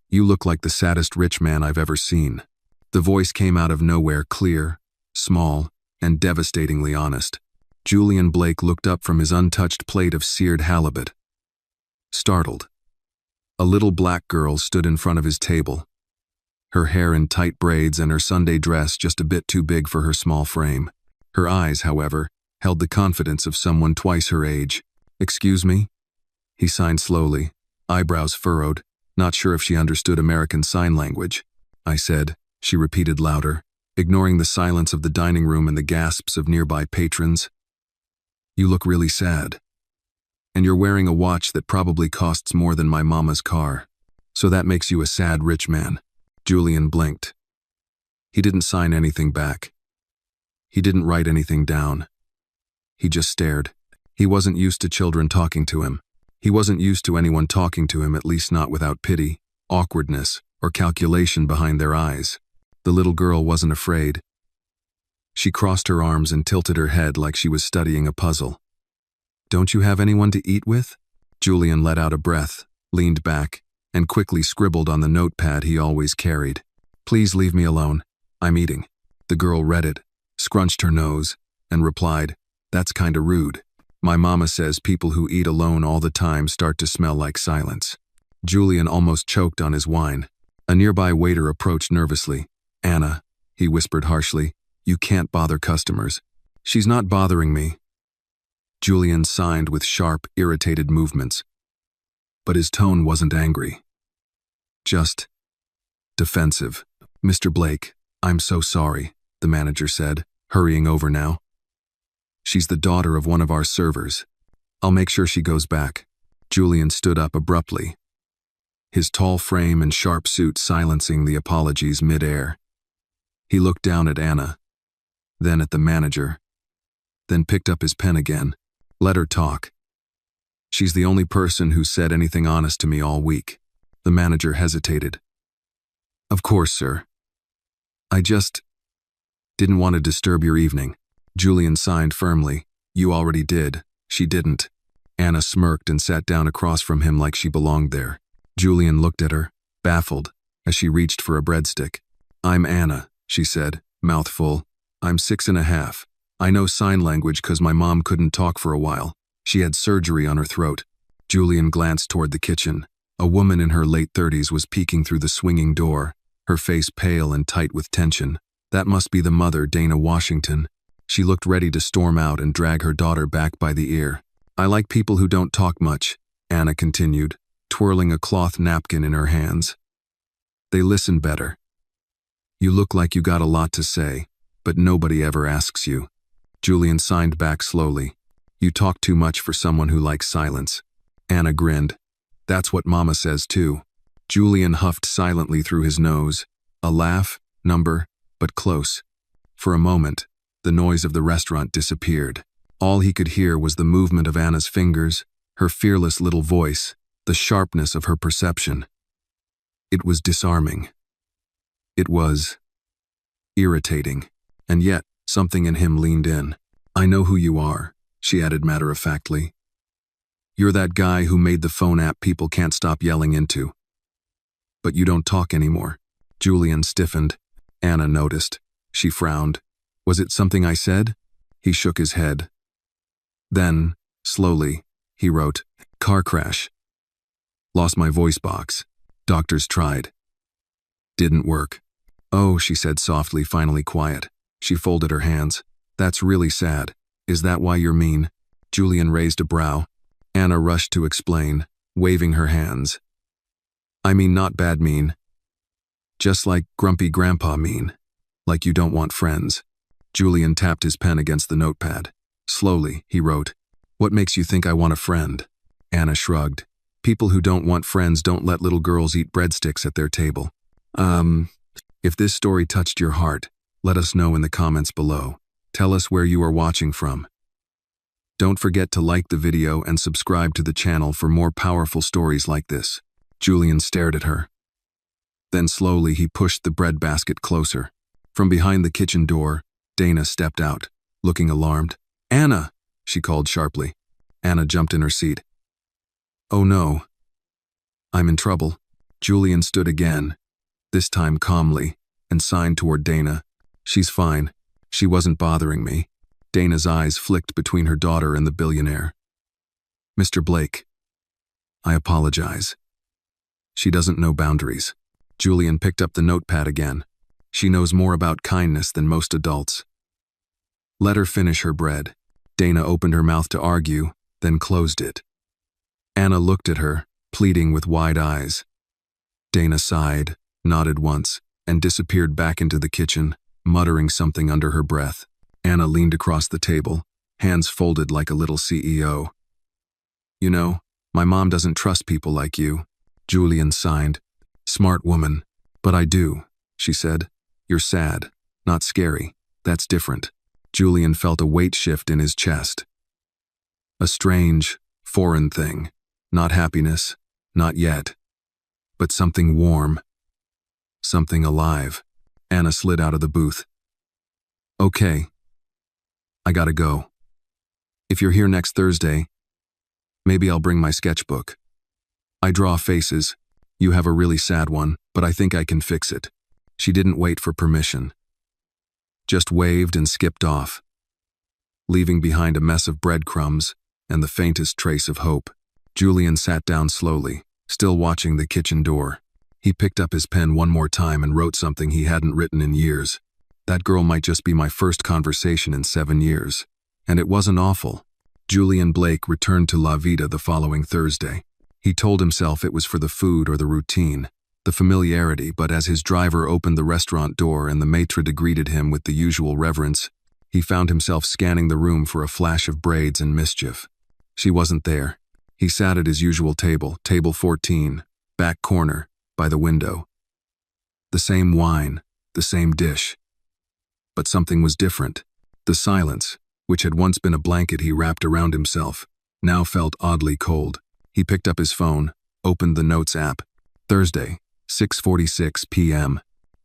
"You look like the saddest rich man I've ever seen." The voice came out of nowhere, clear, small, and devastatingly honest. Julian Blake looked up from his untouched plate of seared halibut. Startled. A little black girl stood in front of his table, her hair in tight braids and her Sunday dress just a bit too big for her small frame. Her eyes, however, held the confidence of someone twice her age. "Excuse me?" He signed slowly, eyebrows furrowed, not sure if she understood American Sign Language. "I said," she repeated louder, ignoring the silence of the dining room and the gasps of nearby patrons. "You look really sad. And you're wearing a watch that probably costs more than my mama's car. So that makes you a sad rich man." Julian blinked. He didn't sign anything back. He didn't write anything down. He just stared. He wasn't used to children talking to him. He wasn't used to anyone talking to him, at least not without pity, awkwardness, or calculation behind their eyes. The little girl wasn't afraid. She crossed her arms and tilted her head like she was studying a puzzle. "Don't you have anyone to eat with?" Julian let out a breath, leaned back, and quickly scribbled on the notepad he always carried. "Please leave me alone. I'm eating." The girl read it, scrunched her nose, and replied, "That's kinda rude. My mama says people who eat alone all the time start to smell like silence." Julian almost choked on his wine. A nearby waiter approached nervously. "Anna," he whispered harshly, "you can't bother customers." "She's not bothering me." Julian signed with sharp, irritated movements. But his tone wasn't angry. Just defensive. "Mr. Blake, I'm so sorry," the manager said, hurrying over now. "She's the daughter of one of our servers. I'll make sure she goes back." Julian stood up abruptly, his tall frame and sharp suit silencing the apologies mid-air. He looked down at Anna, then at the manager, then picked up his pen again. "Let her talk. She's the only person who said anything honest to me all week." The manager hesitated. "Of course, sir. I just didn't want to disturb your evening." Julian signed firmly. "You already did." She didn't. Anna smirked and sat down across from him like she belonged there. Julian looked at her, baffled, as she reached for a breadstick. "I'm Anna," she said, mouth full. "I'm 6.5. I know sign language 'cause my mom couldn't talk for a while. She had surgery on her throat." Julian glanced toward the kitchen. A woman in her late 30s was peeking through the swinging door, her face pale and tight with tension. That must be the mother, Dana Washington. She looked ready to storm out and drag her daughter back by the ear. "I like people who don't talk much," Anna continued, twirling a cloth napkin in her hands. "They listen better. You look like you got a lot to say, but nobody ever asks you." Julian signed back slowly. "You talk too much for someone who likes silence." Anna grinned. "That's what Mama says too." Julian huffed silently through his nose. A laugh, number, but close. For a moment, the noise of the restaurant disappeared. All he could hear was the movement of Anna's fingers, her fearless little voice, the sharpness of her perception. It was disarming. It was irritating. And yet, something in him leaned in. "I know who you are," she added matter-of-factly. "You're that guy who made the phone app people can't stop yelling into. But you don't talk anymore." Julian stiffened. Anna noticed. She frowned. "Was it something I said?" He shook his head. Then, slowly, he wrote, "Car crash. Lost my voice box. Doctors tried. Didn't work." "Oh," she said softly, finally quiet. She folded her hands. "That's really sad. Is that why you're mean?" Julian raised a brow. Anna rushed to explain, waving her hands. "I mean not bad mean. Just like grumpy grandpa mean. Like you don't want friends." Julian tapped his pen against the notepad. Slowly, he wrote, "What makes you think I want a friend?" Anna shrugged. "People who don't want friends don't let little girls eat breadsticks at their table." If this story touched your heart, let us know in the comments below. Tell us where you are watching from. Don't forget to like the video and subscribe to the channel for more powerful stories like this. Julian stared at her. Then slowly he pushed the bread basket closer. From behind the kitchen door, Dana stepped out, looking alarmed. "Anna!" she called sharply. Anna jumped in her seat. "Oh no. I'm in trouble." Julian stood again, this time calmly, and signed toward Dana. She's fine. She wasn't bothering me. Dana's eyes flicked between her daughter and the billionaire. Mr. Blake. I apologize. She doesn't know boundaries. Julian picked up the notepad again. She knows more about kindness than most adults. Let her finish her bread. Dana opened her mouth to argue, then closed it. Anna looked at her, pleading with wide eyes. Dana sighed, nodded once, and disappeared back into the kitchen, muttering something under her breath. Anna leaned across the table, hands folded like a little CEO. You know, my mom doesn't trust people like you. Julian signed. Smart woman. But I do, she said. You're sad, not scary. That's different. Julian felt a weight shift in his chest. A strange, foreign thing. Not happiness, not yet. But something warm. Something alive. Anna slid out of the booth. Okay. I gotta go. If you're here next Thursday, maybe I'll bring my sketchbook. I draw faces. You have a really sad one, but I think I can fix it. She didn't wait for permission. Just waved and skipped off, leaving behind a mess of breadcrumbs and the faintest trace of hope. Julian sat down slowly, still watching the kitchen door. He picked up his pen one more time and wrote something he hadn't written in years. That girl might just be my first conversation in 7 years. And it wasn't awful. Julian Blake returned to La Vida the following Thursday. He told himself it was for the food or the routine, the familiarity, but as his driver opened the restaurant door and the maitre d' greeted him with the usual reverence, he found himself scanning the room for a flash of braids and mischief. She wasn't there. He sat at his usual table, table 14, back corner, by the window. The same wine, the same dish. But something was different. The silence, which had once been a blanket he wrapped around himself, now felt oddly cold. He picked up his phone, opened the Notes app. Thursday, 6:46 p.m.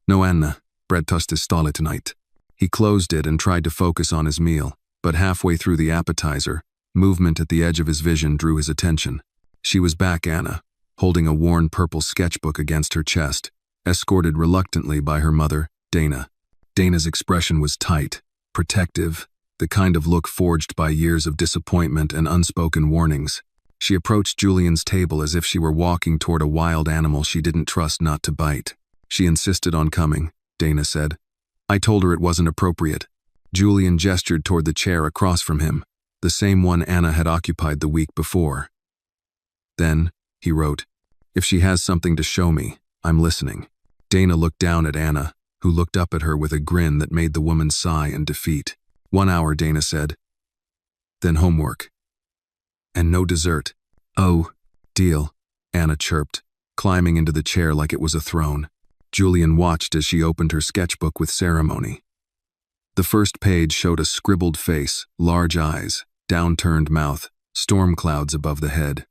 No Anna, bread toast is stale tonight. He closed it and tried to focus on his meal, but halfway through the appetizer, movement at the edge of his vision drew his attention. She was back, Anna, holding a worn purple sketchbook against her chest, escorted reluctantly by her mother, Dana. Dana's expression was tight, protective, the kind of look forged by years of disappointment and unspoken warnings. She approached Julian's table as if she were walking toward a wild animal she didn't trust not to bite. She insisted on coming, Dana said. I told her it wasn't appropriate. Julian gestured toward the chair across from him, the same one Anna had occupied the week before. Then, he wrote, if she has something to show me, I'm listening. Dana looked down at Anna, who looked up at her with a grin that made the woman sigh in defeat. 1 hour, Dana said. Then homework. And no dessert. Oh, deal, Anna chirped, climbing into the chair like it was a throne. Julian watched as she opened her sketchbook with ceremony. The first page showed a scribbled face, large eyes, downturned mouth, storm clouds above the head.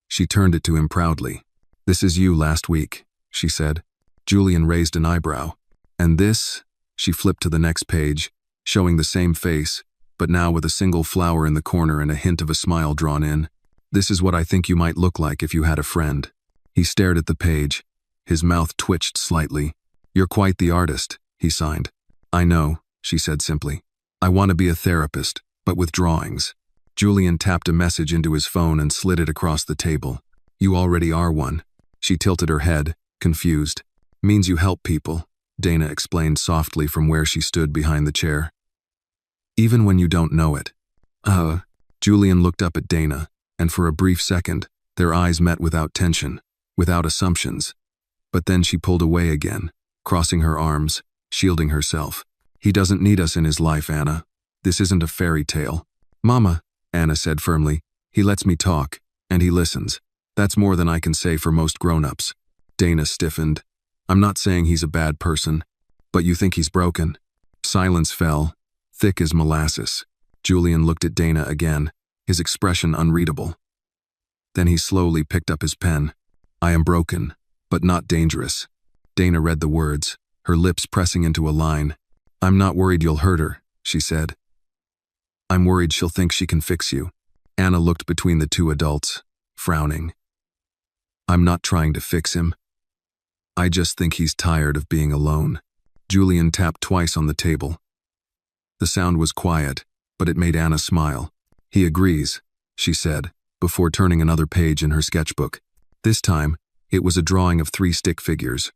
She turned it to him proudly. This is you last week, she said. Julian raised an eyebrow. And this? She flipped to the next page, showing the same face, but now with a single flower in the corner and a hint of a smile drawn in. This is what I think you might look like if you had a friend. He stared at the page. His mouth twitched slightly. You're quite the artist, he signed. I know, she said simply. I want to be a therapist, but with drawings. Julian tapped a message into his phone and slid it across the table. You already are one. She tilted her head, confused. Means you help people, Dana explained softly from where she stood behind the chair. Even when you don't know it. Julian looked up at Dana, and for a brief second, their eyes met without tension, without assumptions. But then she pulled away again, crossing her arms, shielding herself. He doesn't need us in his life, Anna. This isn't a fairy tale. Mama, Anna said firmly, he lets me talk, and he listens. That's more than I can say for most grown-ups. Dana stiffened. I'm not saying he's a bad person, but you think he's broken? Silence fell, thick as molasses. Julian looked at Dana again, his expression unreadable. Then he slowly picked up his pen. I am broken, but not dangerous. Dana read the words, her lips pressing into a line. I'm not worried you'll hurt her, she said. I'm worried she'll think she can fix you. Anna looked between the two adults, frowning. I'm not trying to fix him. I just think he's tired of being alone. Julian tapped twice on the table. The sound was quiet, but it made Anna smile. He agrees, she said, before turning another page in her sketchbook. This time, it was a drawing of 3 stick figures.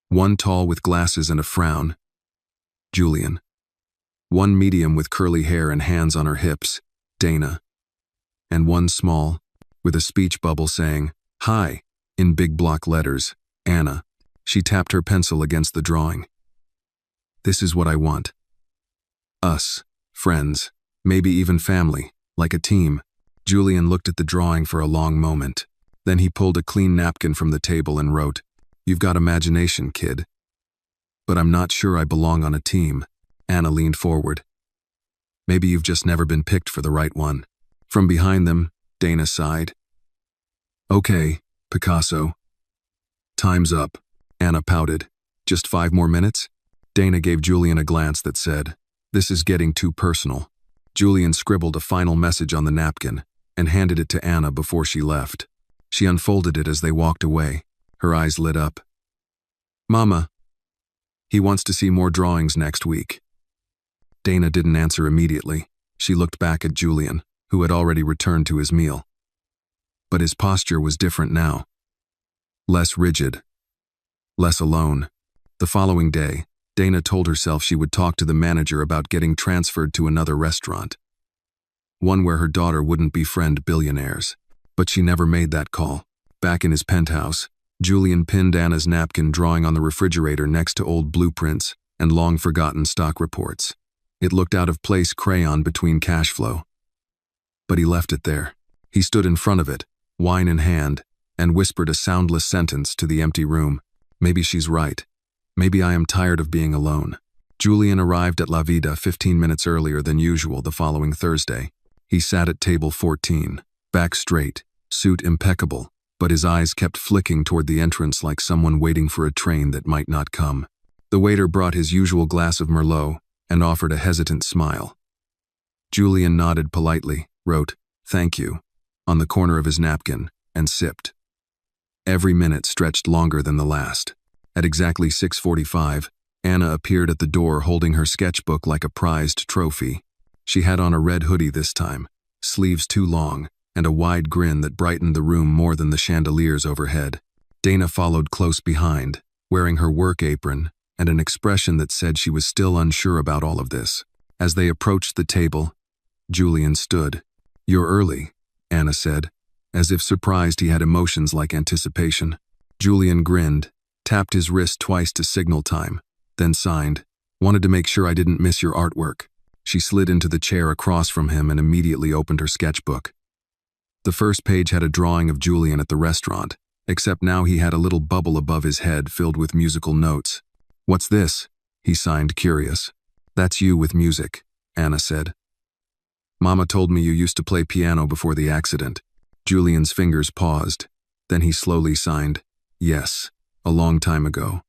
One tall with glasses and a frown, Julian. One medium with curly hair and hands on her hips, Dana. And one small, with a speech bubble saying, "Hi," in big block letters, Anna. She tapped her pencil against the drawing. This is what I want. Us, friends, maybe even family, like a team. Julian looked at the drawing for a long moment. Then he pulled a clean napkin from the table and wrote, "You've got imagination, kid. But I'm not sure I belong on a team." Anna leaned forward. Maybe you've just never been picked for the right one. From behind them, Dana sighed. Okay, Picasso. Time's up, Anna pouted. Just 5 more minutes? Dana gave Julian a glance that said, "This is getting too personal." Julian scribbled a final message on the napkin and handed it to Anna before she left. She unfolded it as they walked away. Her eyes lit up. "Mama, he wants to see more drawings next week." Dana didn't answer immediately. She looked back at Julian, who had already returned to his meal. But his posture was different now. Less rigid. Less alone. The following day, Dana told herself she would talk to the manager about getting transferred to another restaurant. One where her daughter wouldn't befriend billionaires. But she never made that call. Back in his penthouse, Julian pinned Anna's napkin drawing on the refrigerator next to old blueprints and long-forgotten stock reports. It looked out of place crayon between cash flow. But he left it there. He stood in front of it, wine in hand, and whispered a soundless sentence to the empty room. Maybe she's right. Maybe I am tired of being alone. Julian arrived at La Vida 15 minutes earlier than usual the following Thursday. He sat at table 14, back straight, suit impeccable, but his eyes kept flicking toward the entrance like someone waiting for a train that might not come. The waiter brought his usual glass of Merlot and offered a hesitant smile. Julian nodded politely, wrote, "Thank you," on the corner of his napkin, and sipped. Every minute stretched longer than the last. At exactly 6:45, Anna appeared at the door holding her sketchbook like a prized trophy. She had on a red hoodie this time, sleeves too long, and a wide grin that brightened the room more than the chandeliers overhead. Dana followed close behind, wearing her work apron and an expression that said she was still unsure about all of this. As they approached the table, Julian stood. "You're early," Anna said, as if surprised he had emotions like anticipation. Julian grinned, tapped his wrist twice to signal time, then signed, "Wanted to make sure I didn't miss your artwork." She slid into the chair across from him and immediately opened her sketchbook. The first page had a drawing of Julian at the restaurant, except now he had a little bubble above his head filled with musical notes. "What's this?" he signed, curious. "That's you with music," Anna said. "Mama told me you used to play piano before the accident." Julian's fingers paused. Then he slowly signed, "Yes, a long time ago."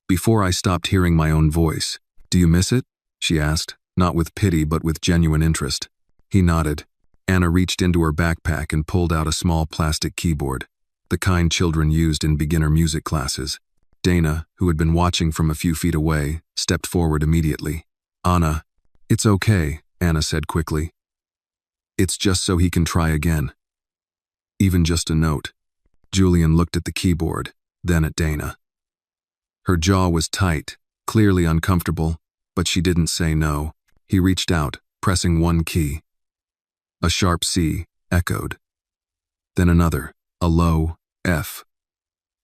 "Before I stopped hearing my own voice. Do you miss it?" she asked, not with pity but with genuine interest. He nodded. Anna reached into her backpack and pulled out a small plastic keyboard, the kind children used in beginner music classes. Dana, who had been watching from a few feet away, stepped forward immediately. "Anna, it's okay," Anna said quickly. "It's just so he can try again." Even just a note. Julian looked at the keyboard, then at Dana. Her jaw was tight, clearly uncomfortable, but she didn't say no. He reached out, pressing one key. A sharp C echoed. Then another, a low F.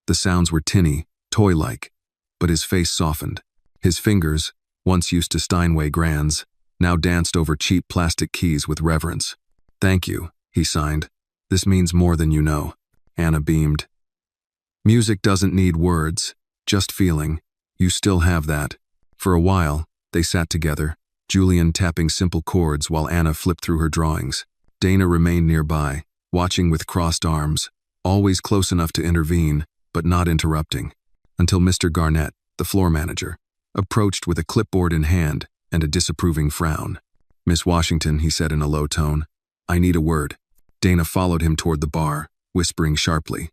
The sounds were tinny, toy-like, but his face softened. His fingers, once used to Steinway grands, now danced over cheap plastic keys with reverence. "Thank you," he signed. "This means more than you know." Anna beamed. "Music doesn't need words, just feeling. You still have that." For a while, they sat together, Julian tapping simple chords while Anna flipped through her drawings. Dana remained nearby, watching with crossed arms, always close enough to intervene, but not interrupting, until Mr. Garnett, the floor manager, approached with a clipboard in hand and a disapproving frown. "Miss Washington," he said in a low tone, "I need a word." Dana followed him toward the bar, whispering sharply.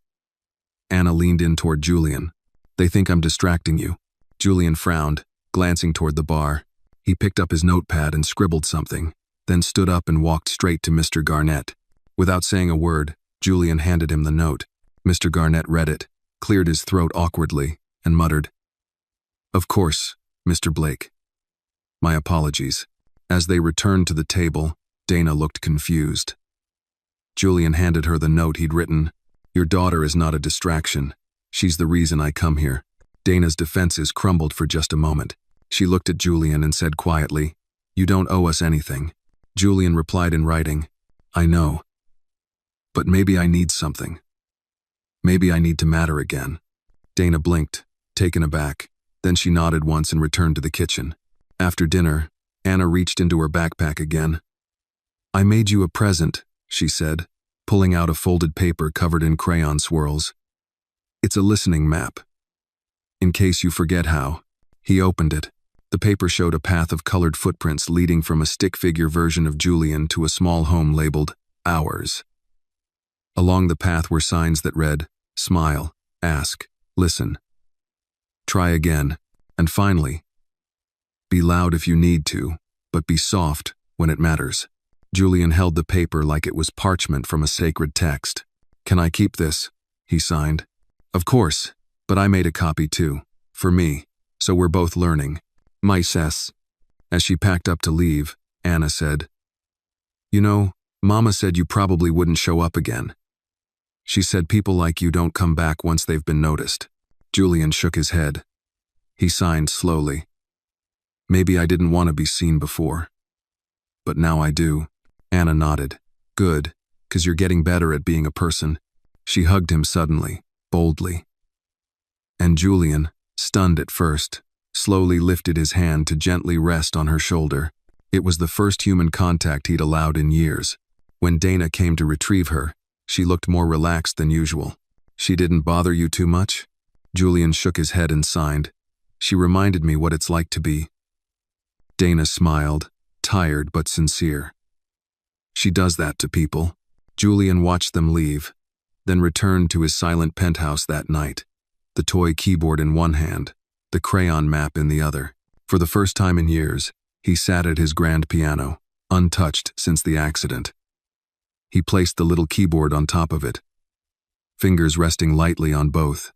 Anna leaned in toward Julian. "They think I'm distracting you." Julian frowned, glancing toward the bar. He picked up his notepad and scribbled something, then stood up and walked straight to Mr. Garnett. Without saying a word, Julian handed him the note. Mr. Garnett read it, cleared his throat awkwardly, and muttered, "Of course, Mr. Blake. My apologies." As they returned to the table, Dana looked confused. Julian handed her the note he'd written. "Your daughter is not a distraction. She's the reason I come here." Dana's defenses crumbled for just a moment. She looked at Julian and said quietly, "You don't owe us anything." Julian replied in writing, "I know. But maybe I need something. Maybe I need to matter again." Dana blinked, taken aback. Then she nodded once and returned to the kitchen. After dinner, Anna reached into her backpack again. "I made you a present," she said, pulling out a folded paper covered in crayon swirls. "It's a listening map. In case you forget how." He opened it. The paper showed a path of colored footprints leading from a stick figure version of Julian to a small home labeled Ours. Along the path were signs that read, "Smile, ask, listen. Try again, and finally, be loud if you need to, but be soft when it matters." Julian held the paper like it was parchment from a sacred text. "Can I keep this?" he signed. "Of course, but I made a copy too, for me, so we're both learning." "My cess." As she packed up to leave, Anna said, "You know, Mama said you probably wouldn't show up again. She said people like you don't come back once they've been noticed." Julian shook his head. He signed slowly. "Maybe I didn't want to be seen before. But now I do." Anna nodded. "Good, 'cause you're getting better at being a person." She hugged him suddenly, boldly. And Julian, stunned at first, slowly lifted his hand to gently rest on her shoulder. It was the first human contact he'd allowed in years. When Dana came to retrieve her, she looked more relaxed than usual. "She didn't bother you too much?" Julian shook his head and signed. "She reminded me what it's like to be." Dana smiled, tired but sincere. "She does that to people." Julian watched them leave, then returned to his silent penthouse that night, the toy keyboard in one hand, the crayon map in the other. For the first time in years, he sat at his grand piano, untouched since the accident. He placed the little keyboard on top of it, fingers resting lightly on both,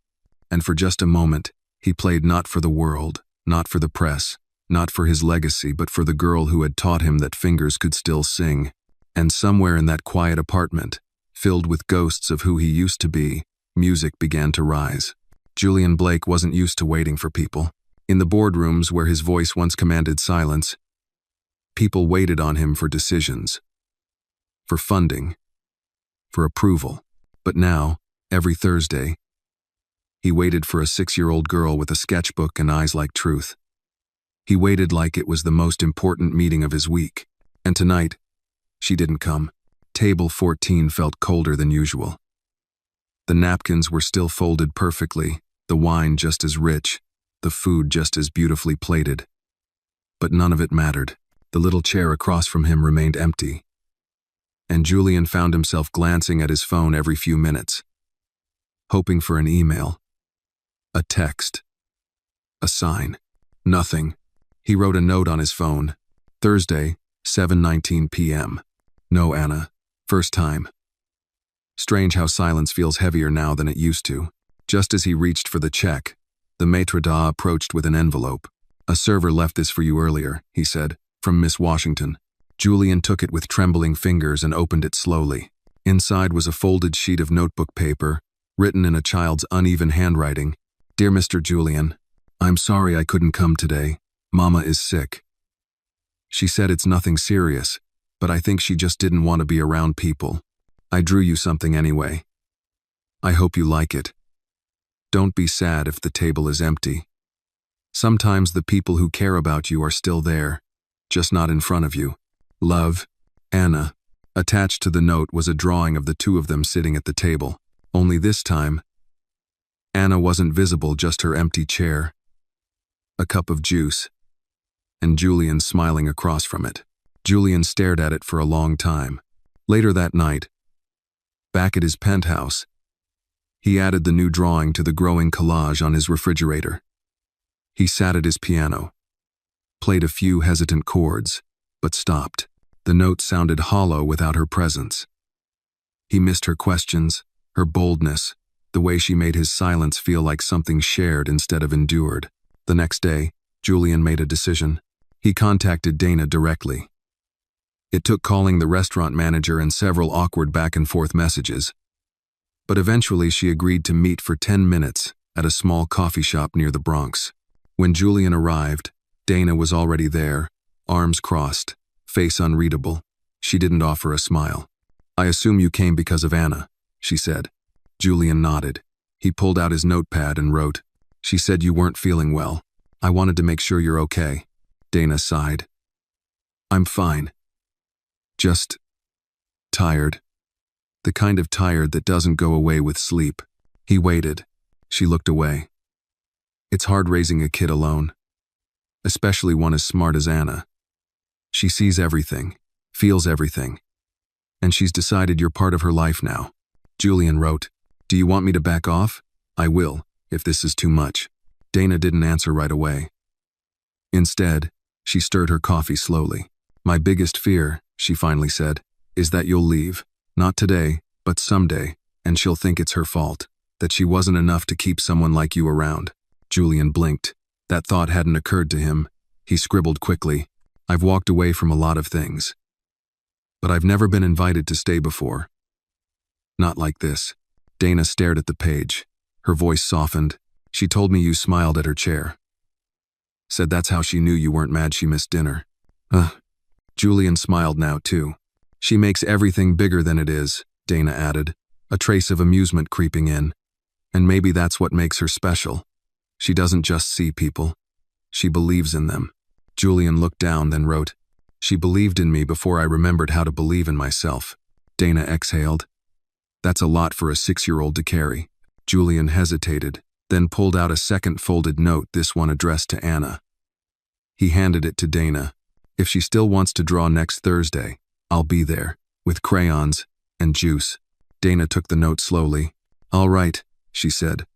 and for just a moment, he played not for the world, not for the press, not for his legacy, but for the girl who had taught him that fingers could still sing. And somewhere in that quiet apartment, filled with ghosts of who he used to be, music began to rise. Julian Blake wasn't used to waiting for people. In the boardrooms where his voice once commanded silence, people waited on him for decisions, for funding, for approval. But now, every Thursday, he waited for a 6-year-old girl with a sketchbook and eyes like truth. He waited like it was the most important meeting of his week. And tonight, she didn't come. Table 14 felt colder than usual. The napkins were still folded perfectly, the wine just as rich, the food just as beautifully plated. But none of it mattered. The little chair across from him remained empty. And Julian found himself glancing at his phone every few minutes, hoping for an email, a text, a sign. Nothing. He wrote a note on his phone. Thursday, 7:19 p.m. "No, Anna. First time." Strange how silence feels heavier now than it used to. Just as he reached for the check, the maitre d' approached with an envelope. "A server left this for you earlier," he said, "from Miss Washington." Julian took it with trembling fingers and opened it slowly. Inside was a folded sheet of notebook paper, written in a child's uneven handwriting. "Dear Mr. Julian, I'm sorry I couldn't come today. Mama is sick. She said it's nothing serious, but I think she just didn't want to be around people. I drew you something anyway. I hope you like it. Don't be sad if the table is empty. Sometimes the people who care about you are still there, just not in front of you. Love, Anna." Attached to the note was a drawing of the two of them sitting at the table. Only this time, Anna wasn't visible, just her empty chair, a cup of juice, and Julian smiling across from it. Julian stared at it for a long time. Later that night, Back at his penthouse, he added the new drawing to the growing collage on his refrigerator. He sat at his piano, played a few hesitant chords, but stopped. The notes sounded hollow without her presence. He missed her questions, her boldness, the way she made his silence feel like something shared instead of endured. The next day, Julian made a decision. He contacted Dana directly. It took calling the restaurant manager and several awkward back-and-forth messages, but eventually she agreed to meet for 10 minutes at a small coffee shop near the Bronx. When Julian arrived, Dana was already there, arms crossed, face unreadable. She didn't offer a smile. "I assume you came because of Anna," she said. Julian nodded. He pulled out his notepad and wrote, "She said you weren't feeling well. I wanted to make sure you're okay." Dana sighed. "I'm fine. Just tired. The kind of tired that doesn't go away with sleep." He waited. She looked away. "It's hard raising a kid alone, especially one as smart as Anna. She sees everything, feels everything, and she's decided you're part of her life now." Julian wrote, "Do you want me to back off? I will, if this is too much." Dana didn't answer right away. Instead, she stirred her coffee slowly. "My biggest fear," she finally said, "is that you'll leave. Not today, but someday, and she'll think it's her fault, that she wasn't enough to keep someone like you around." Julian blinked. That thought hadn't occurred to him. He scribbled quickly, "I've walked away from a lot of things, but I've never been invited to stay before. Not like this." Dana stared at the page. Her voice softened. "She told me you smiled at her chair. Said that's how she knew you weren't mad she missed dinner." Julian smiled now too. "She makes everything bigger than it is," Dana added, a trace of amusement creeping in. "And maybe that's what makes her special. She doesn't just see people. She believes in them." Julian looked down, then wrote, "She believed in me before I remembered how to believe in myself." Dana exhaled. "That's a lot for a 6-year-old to carry." Julian hesitated, then pulled out a second folded note, this one addressed to Anna. He handed it to Dana. "If she still wants to draw next Thursday, I'll be there, with crayons and juice." Dana took the note slowly. "All right," she said.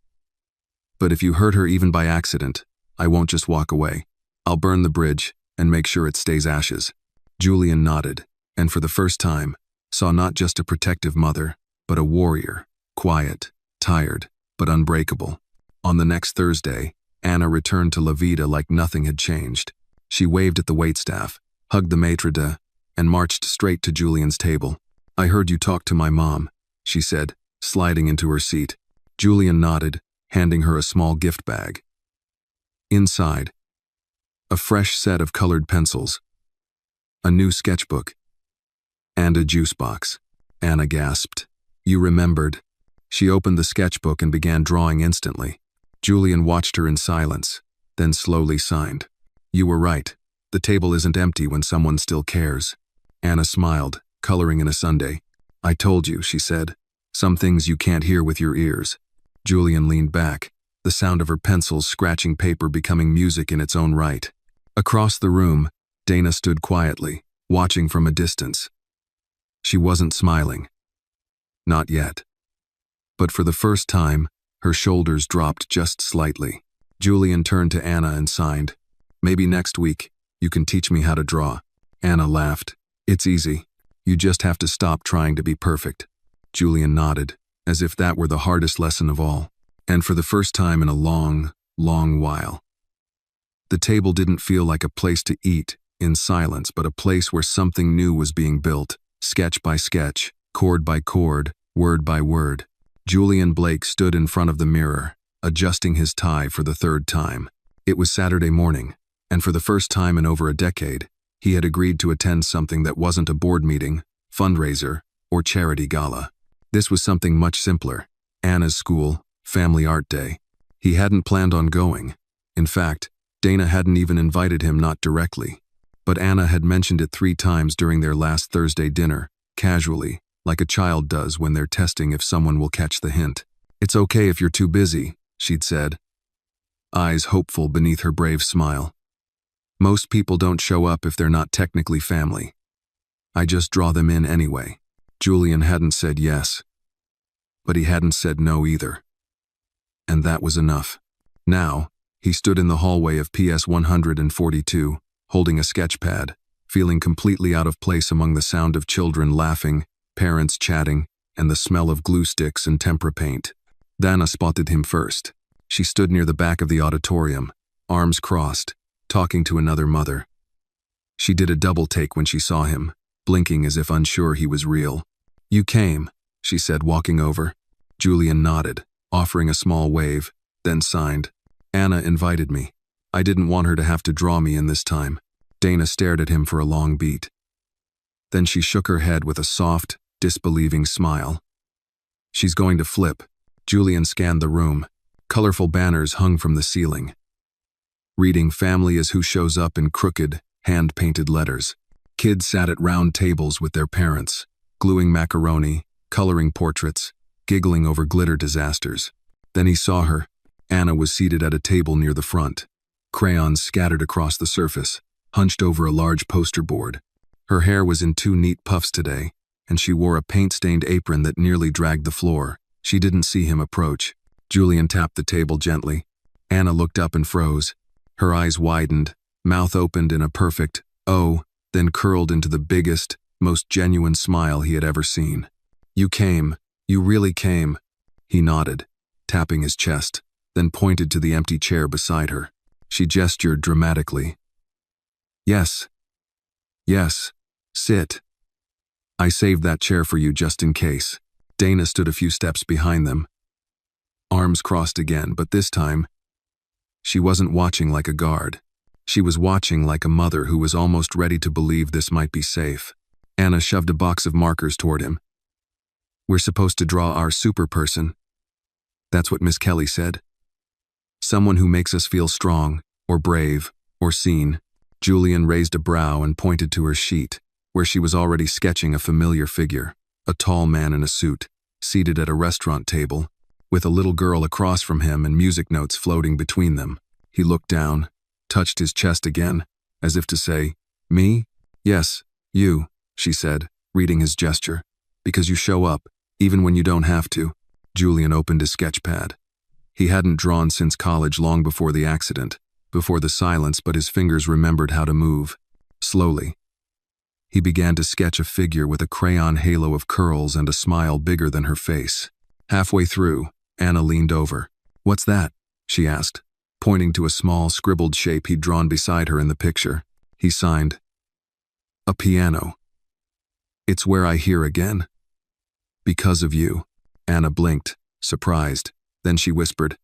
"But if you hurt her even by accident, I won't just walk away. I'll burn the bridge and make sure it stays ashes." Julian nodded, and for the first time, saw not just a protective mother, but a warrior, quiet, tired, but unbreakable. On the next Thursday, Anna returned to La Vida like nothing had changed. She waved at the waitstaff, hugged the maitre d', and marched straight to Julian's table. "I heard you talk to my mom," she said, sliding into her seat. Julian nodded, handing her a small gift bag. Inside, a fresh set of colored pencils, a new sketchbook, and a juice box. Anna gasped. "You remembered." She opened the sketchbook and began drawing instantly. Julian watched her in silence, then slowly signed. "You were right. The table isn't empty when someone still cares." Anna smiled, coloring in a sundae. "I told you," she said. "Some things you can't hear with your ears." Julian leaned back, the sound of her pencils scratching paper becoming music in its own right. Across the room, Dana stood quietly, watching from a distance. She wasn't smiling. Not yet. But for the first time, her shoulders dropped just slightly. Julian turned to Anna and signed, "Maybe next week, you can teach me how to draw." Anna laughed. "It's easy. You just have to stop trying to be perfect." Julian nodded, as if that were the hardest lesson of all. And for the first time in a long, long while, the table didn't feel like a place to eat in silence, but a place where something new was being built, sketch by sketch, chord by chord, word by word. Julian Blake stood in front of the mirror, adjusting his tie for the third time. It was Saturday morning, and for the first time in over a decade, he had agreed to attend something that wasn't a board meeting, fundraiser, or charity gala. This was something much simpler. Anna's school, family art day. He hadn't planned on going. In fact, Dana hadn't even invited him, not directly. But Anna had mentioned it 3 times during their last Thursday dinner, casually, like a child does when they're testing if someone will catch the hint. "It's okay if you're too busy," she'd said, eyes hopeful beneath her brave smile. "Most people don't show up if they're not technically family. I just draw them in anyway." Julian hadn't said yes. but he hadn't said no either. And that was enough. Now, he stood in the hallway of PS 142, holding a sketch pad, feeling completely out of place among the sound of children laughing, parents chatting, and the smell of glue sticks and tempera paint. Dana spotted him first. She stood near the back of the auditorium, arms crossed, talking to another mother. She did a double take when she saw him, blinking as if unsure he was real. "You came," she said, walking over. Julian nodded, offering a small wave, then signed. "Anna invited me. I didn't want her to have to draw me in this time." Dana stared at him for a long beat. Then she shook her head with a soft, disbelieving smile. "She's going to flip." Julian scanned the room. Colorful banners hung from the ceiling, reading "Family is who shows up" in crooked, hand-painted letters. Kids sat at round tables with their parents, gluing macaroni, coloring portraits, giggling over glitter disasters. Then he saw her. Anna was seated at a table near the front, crayons scattered across the surface, hunched over a large poster board. Her hair was in 2 neat puffs today, and she wore a paint-stained apron that nearly dragged the floor. She didn't see him approach. Julian tapped the table gently. Anna looked up and froze. Her eyes widened, mouth opened in a perfect "oh," then curled into the biggest, most genuine smile he had ever seen. "You came. You really came." He nodded, tapping his chest, then pointed to the empty chair beside her. She gestured dramatically. "Yes. Yes. Sit. I saved that chair for you just in case." Dana stood a few steps behind them, arms crossed again, but this time, she wasn't watching like a guard. She was watching like a mother who was almost ready to believe this might be safe. Anna shoved a box of markers toward him. "We're supposed to draw our super person. That's what Miss Kelly said. Someone who makes us feel strong, or brave, or seen." Julian raised a brow and pointed to her sheet, where she was already sketching a familiar figure, a tall man in a suit, seated at a restaurant table, with a little girl across from him and music notes floating between them. He looked down, touched his chest again, as if to say, "Me? Yes, you," she said, reading his gesture. "Because you show up, even when you don't have to." Julian opened his sketch pad. He hadn't drawn since college, long before the accident, before the silence, but his fingers remembered how to move. Slowly, he began to sketch a figure with a crayon halo of curls and a smile bigger than her face. Halfway through, Anna leaned over. "What's that?" she asked, pointing to a small, scribbled shape he'd drawn beside her in the picture. He signed, "A piano. It's where I hear again. Because of you." Anna blinked, surprised. Then she whispered,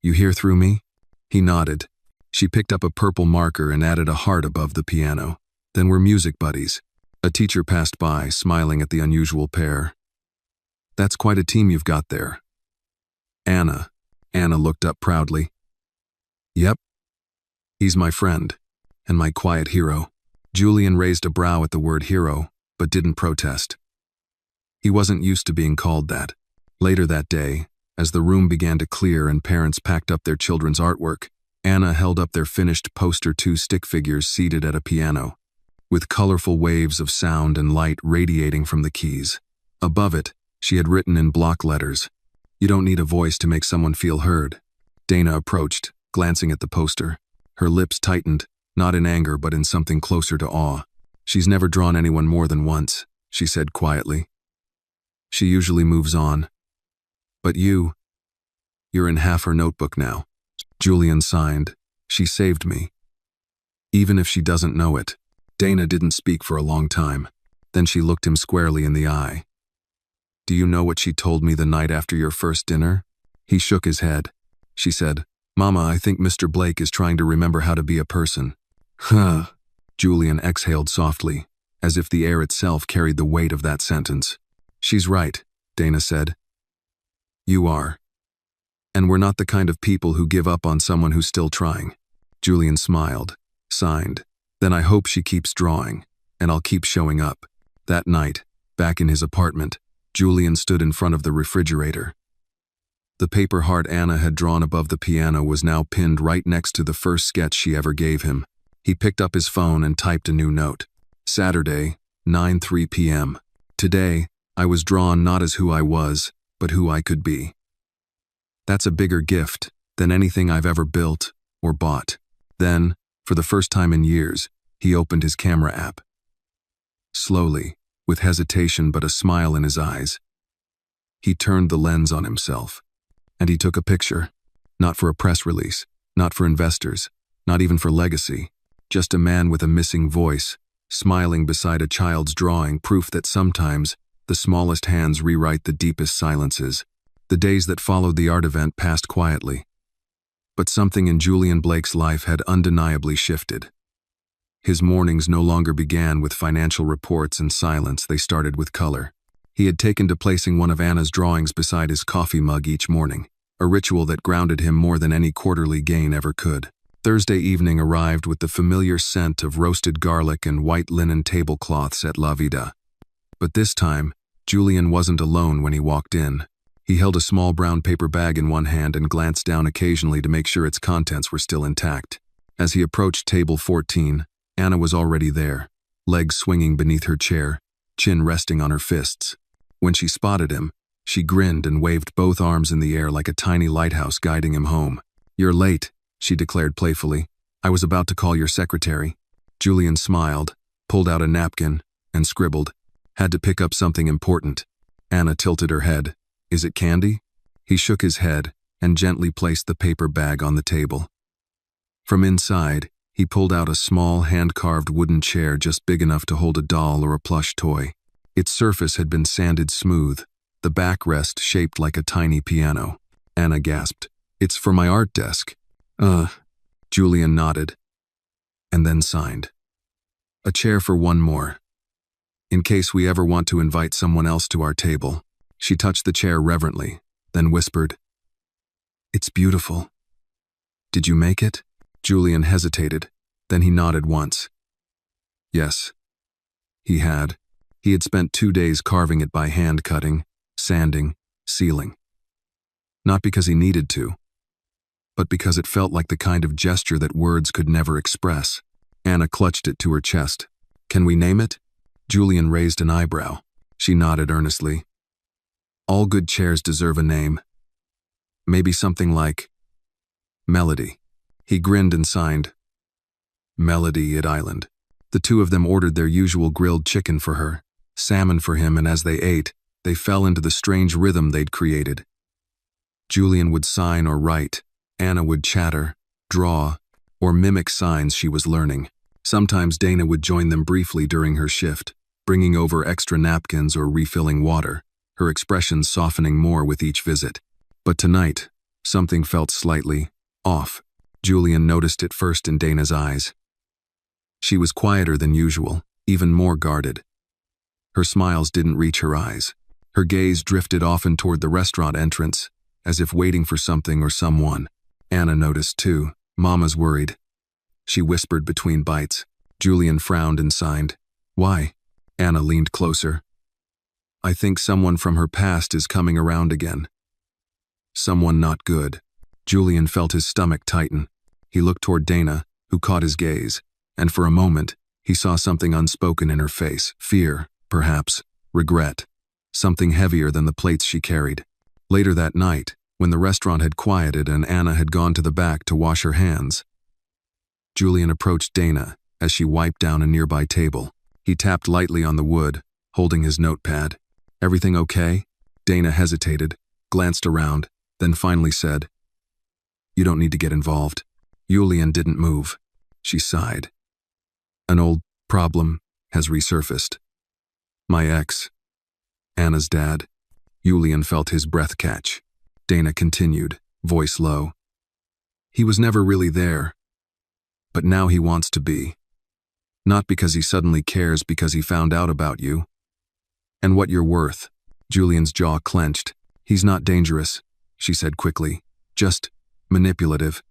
"You hear through me?" He nodded. She picked up a purple marker and added a heart above the piano. "Then we're music buddies." A teacher passed by, smiling at the unusual pair. "That's quite a team you've got there." "Anna." Anna looked up proudly. "Yep. He's my friend, and my quiet hero." Julian raised a brow at the word hero, but didn't protest. He wasn't used to being called that. Later that day, as the room began to clear and parents packed up their children's artwork, Anna held up their finished poster, 2 stick figures seated at a piano, with colorful waves of sound and light radiating from the keys. Above it, she had written in block letters, "You don't need a voice to make someone feel heard." Dana approached, glancing at the poster. Her lips tightened, not in anger but in something closer to awe. "She's never drawn anyone more than once," she said quietly. "She usually moves on. But you're in half her notebook now." Julian signed. "She saved me. Even if she doesn't know it." Dana didn't speak for a long time. Then she looked him squarely in the eye. "Do you know what she told me the night after your first dinner?" He shook his head. She said, "Mama, I think Mr. Blake is trying to remember how to be a person." "Huh." Julian exhaled softly, as if the air itself carried the weight of that sentence. "She's right," Dana said. "You are. And we're not the kind of people who give up on someone who's still trying." Julian smiled, signed, "Then I hope she keeps drawing, and I'll keep showing up." That night, back in his apartment, Julian stood in front of the refrigerator. The paper heart Anna had drawn above the piano was now pinned right next to the first sketch she ever gave him. He picked up his phone and typed a new note. "Saturday, 9:03 p.m. Today, I was drawn not as who I was, but who I could be. That's a bigger gift than anything I've ever built or bought. Then, for the first time in years, he opened his camera app. Slowly, with hesitation but a smile in his eyes, he turned the lens on himself, and he took a picture, not for a press release, not for investors, not even for legacy, just a man with a missing voice, smiling beside a child's drawing, proof that sometimes the smallest hands rewrite the deepest silences. The days that followed the art event passed quietly. But something in Julian Blake's life had undeniably shifted. His mornings no longer began with financial reports and silence, they started with color. He had taken to placing one of Anna's drawings beside his coffee mug each morning, a ritual that grounded him more than any quarterly gain ever could. Thursday evening arrived with the familiar scent of roasted garlic and white linen tablecloths at La Vida. But this time, Julian wasn't alone when he walked in. He held a small brown paper bag in one hand and glanced down occasionally to make sure its contents were still intact. As he approached table 14, Anna was already there, legs swinging beneath her chair, chin resting on her fists. When she spotted him, she grinned and waved both arms in the air like a tiny lighthouse guiding him home. "You're late," she declared playfully. "I was about to call your secretary." Julian smiled, pulled out a napkin, and scribbled, "Had to pick up something important." Anna tilted her head. "Is it candy?" He shook his head and gently placed the paper bag on the table. From inside, he pulled out a small hand-carved wooden chair just big enough to hold a doll or a plush toy. Its surface had been sanded smooth, the backrest shaped like a tiny piano. Anna gasped, "It's for my art desk." Julian nodded, and then signed. "A chair for one more, in case we ever want to invite someone else to our table." She touched the chair reverently, then whispered, "It's beautiful. Did you make it?" Julian hesitated, then he nodded once. Yes, he had. He had spent 2 days carving it by hand, cutting, sanding, sealing. Not because he needed to, but because it felt like the kind of gesture that words could never express. Anna clutched it to her chest. "Can we name it?" Julian raised an eyebrow. She nodded earnestly. "All good chairs deserve a name. Maybe something like Melody." He grinned and signed, "Melody at Island." The two of them ordered their usual grilled chicken for her, salmon for him, and as they ate, they fell into the strange rhythm they'd created. Julian would sign or write. Anna would chatter, draw, or mimic signs she was learning. Sometimes Dana would join them briefly during her shift, bringing over extra napkins or refilling water, her expressions softening more with each visit. But tonight, something felt slightly off. Julian noticed it first in Dana's eyes. She was quieter than usual, even more guarded. Her smiles didn't reach her eyes. Her gaze drifted often toward the restaurant entrance, as if waiting for something or someone. Anna noticed too. "Mama's worried," she whispered between bites. Julian frowned and signed. "Why?" Anna leaned closer. "I think someone from her past is coming around again. Someone not good." Julian felt his stomach tighten. He looked toward Dana, who caught his gaze, and for a moment, he saw something unspoken in her face. Fear, perhaps, regret, something heavier than the plates she carried. Later that night, when the restaurant had quieted and Anna had gone to the back to wash her hands, Julian approached Dana as she wiped down a nearby table. He tapped lightly on the wood, holding his notepad. "Everything okay?" Dana hesitated, glanced around, then finally said, "You don't need to get involved." Julian didn't move. She sighed. "An old problem has resurfaced. My ex, Anna's dad." Julian felt his breath catch. Dana continued, voice low. "He was never really there, but now he wants to be. Not because he suddenly cares, because he found out about you. And what you're worth." Julian's jaw clenched. "He's not dangerous," she said quickly. "Just manipulative.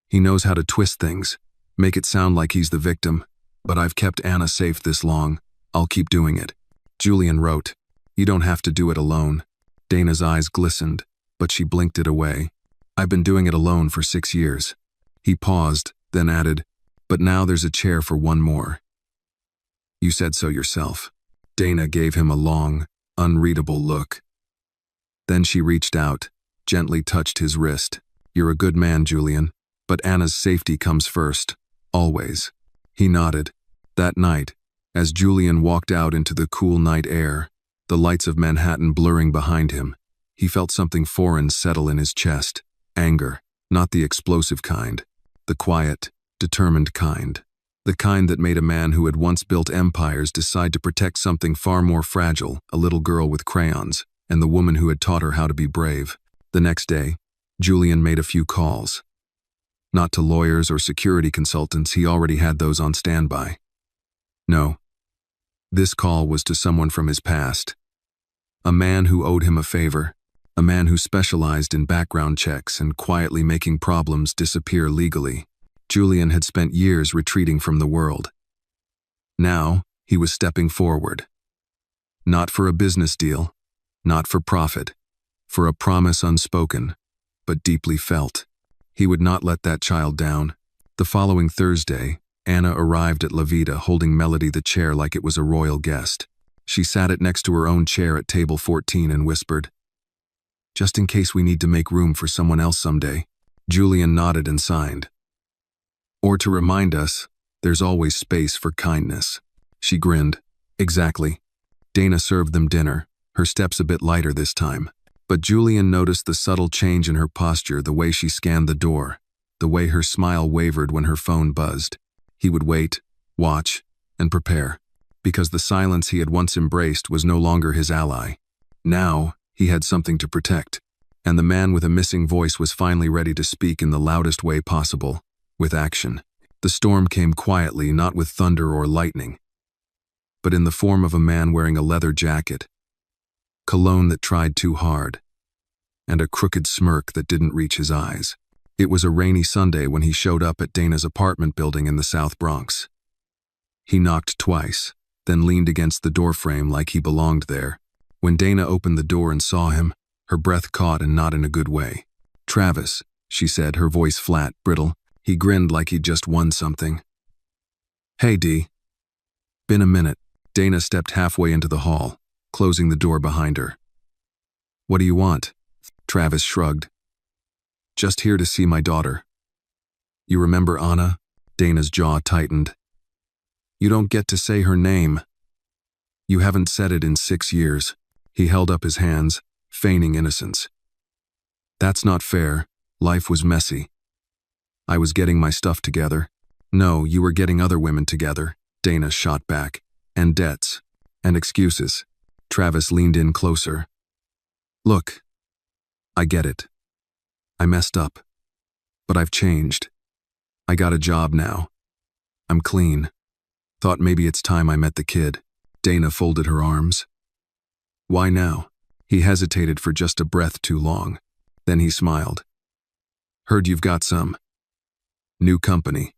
He knows how to twist things, make it sound like he's the victim. But I've kept Anna safe this long. I'll keep doing it." Julian wrote, "You don't have to do it alone." Dana's eyes glistened, but she blinked it away. "I've been doing it alone for 6 years." He paused, then added, "But now there's a chair for one more." "You said so yourself." Dana gave him a long, unreadable look. Then she reached out, gently touched his wrist. "You're a good man, Julian, but Anna's safety comes first. Always." He nodded. That night, as Julian walked out into the cool night air, the lights of Manhattan blurring behind him, he felt something foreign settle in his chest. Anger, not the explosive kind, the quiet, determined kind. The kind that made a man who had once built empires decide to protect something far more fragile, a little girl with crayons, and the woman who had taught her how to be brave. The next day, Julian made a few calls. Not to lawyers or security consultants, he already had those on standby. No. This call was to someone from his past. A man who owed him a favor. A man who specialized in background checks and quietly making problems disappear legally. Julian had spent years retreating from the world. Now, he was stepping forward. Not for a business deal, not for profit, for a promise unspoken, but deeply felt. He would not let that child down. The following Thursday, Anna arrived at La Vida holding Melody the chair like it was a royal guest. She sat it next to her own chair at table 14 and whispered, "Just in case we need to make room for someone else someday." Julian nodded and signed. "Or to remind us, there's always space for kindness." She grinned. "Exactly." Dana served them dinner, her steps a bit lighter this time. But Julian noticed the subtle change in her posture, the way she scanned the door, the way her smile wavered when her phone buzzed. He would wait, watch, and prepare, because the silence he had once embraced was no longer his ally. Now, he had something to protect, and the man with a missing voice was finally ready to speak in the loudest way possible, with action. The storm came quietly, not with thunder or lightning, but in the form of a man wearing a leather jacket, cologne that tried too hard, and a crooked smirk that didn't reach his eyes. It was a rainy Sunday when he showed up at Dana's apartment building in the South Bronx. He knocked twice, then leaned against the doorframe like he belonged there. When Dana opened the door and saw him, her breath caught and not in a good way. "Travis," she said, her voice flat, brittle. He grinned like he'd just won something. "Hey, D. Been a minute." Dana stepped halfway into the hall, closing the door behind her. "What do you want?" Travis shrugged. "Just here to see my daughter." "You remember Anna?" Dana's jaw tightened. "You don't get to say her name." "You haven't said it in 6 years." He held up his hands, feigning innocence. "That's not fair. Life was messy. I was getting my stuff together." "No, you were getting other women together," Dana shot back. "And debts. And excuses." Travis leaned in closer. "Look, I get it. I messed up. But I've changed. I got a job now. I'm clean. Thought maybe it's time I met the kid." Dana folded her arms. "Why now?" He hesitated for just a breath too long. Then he smiled. "Heard you've got some new company.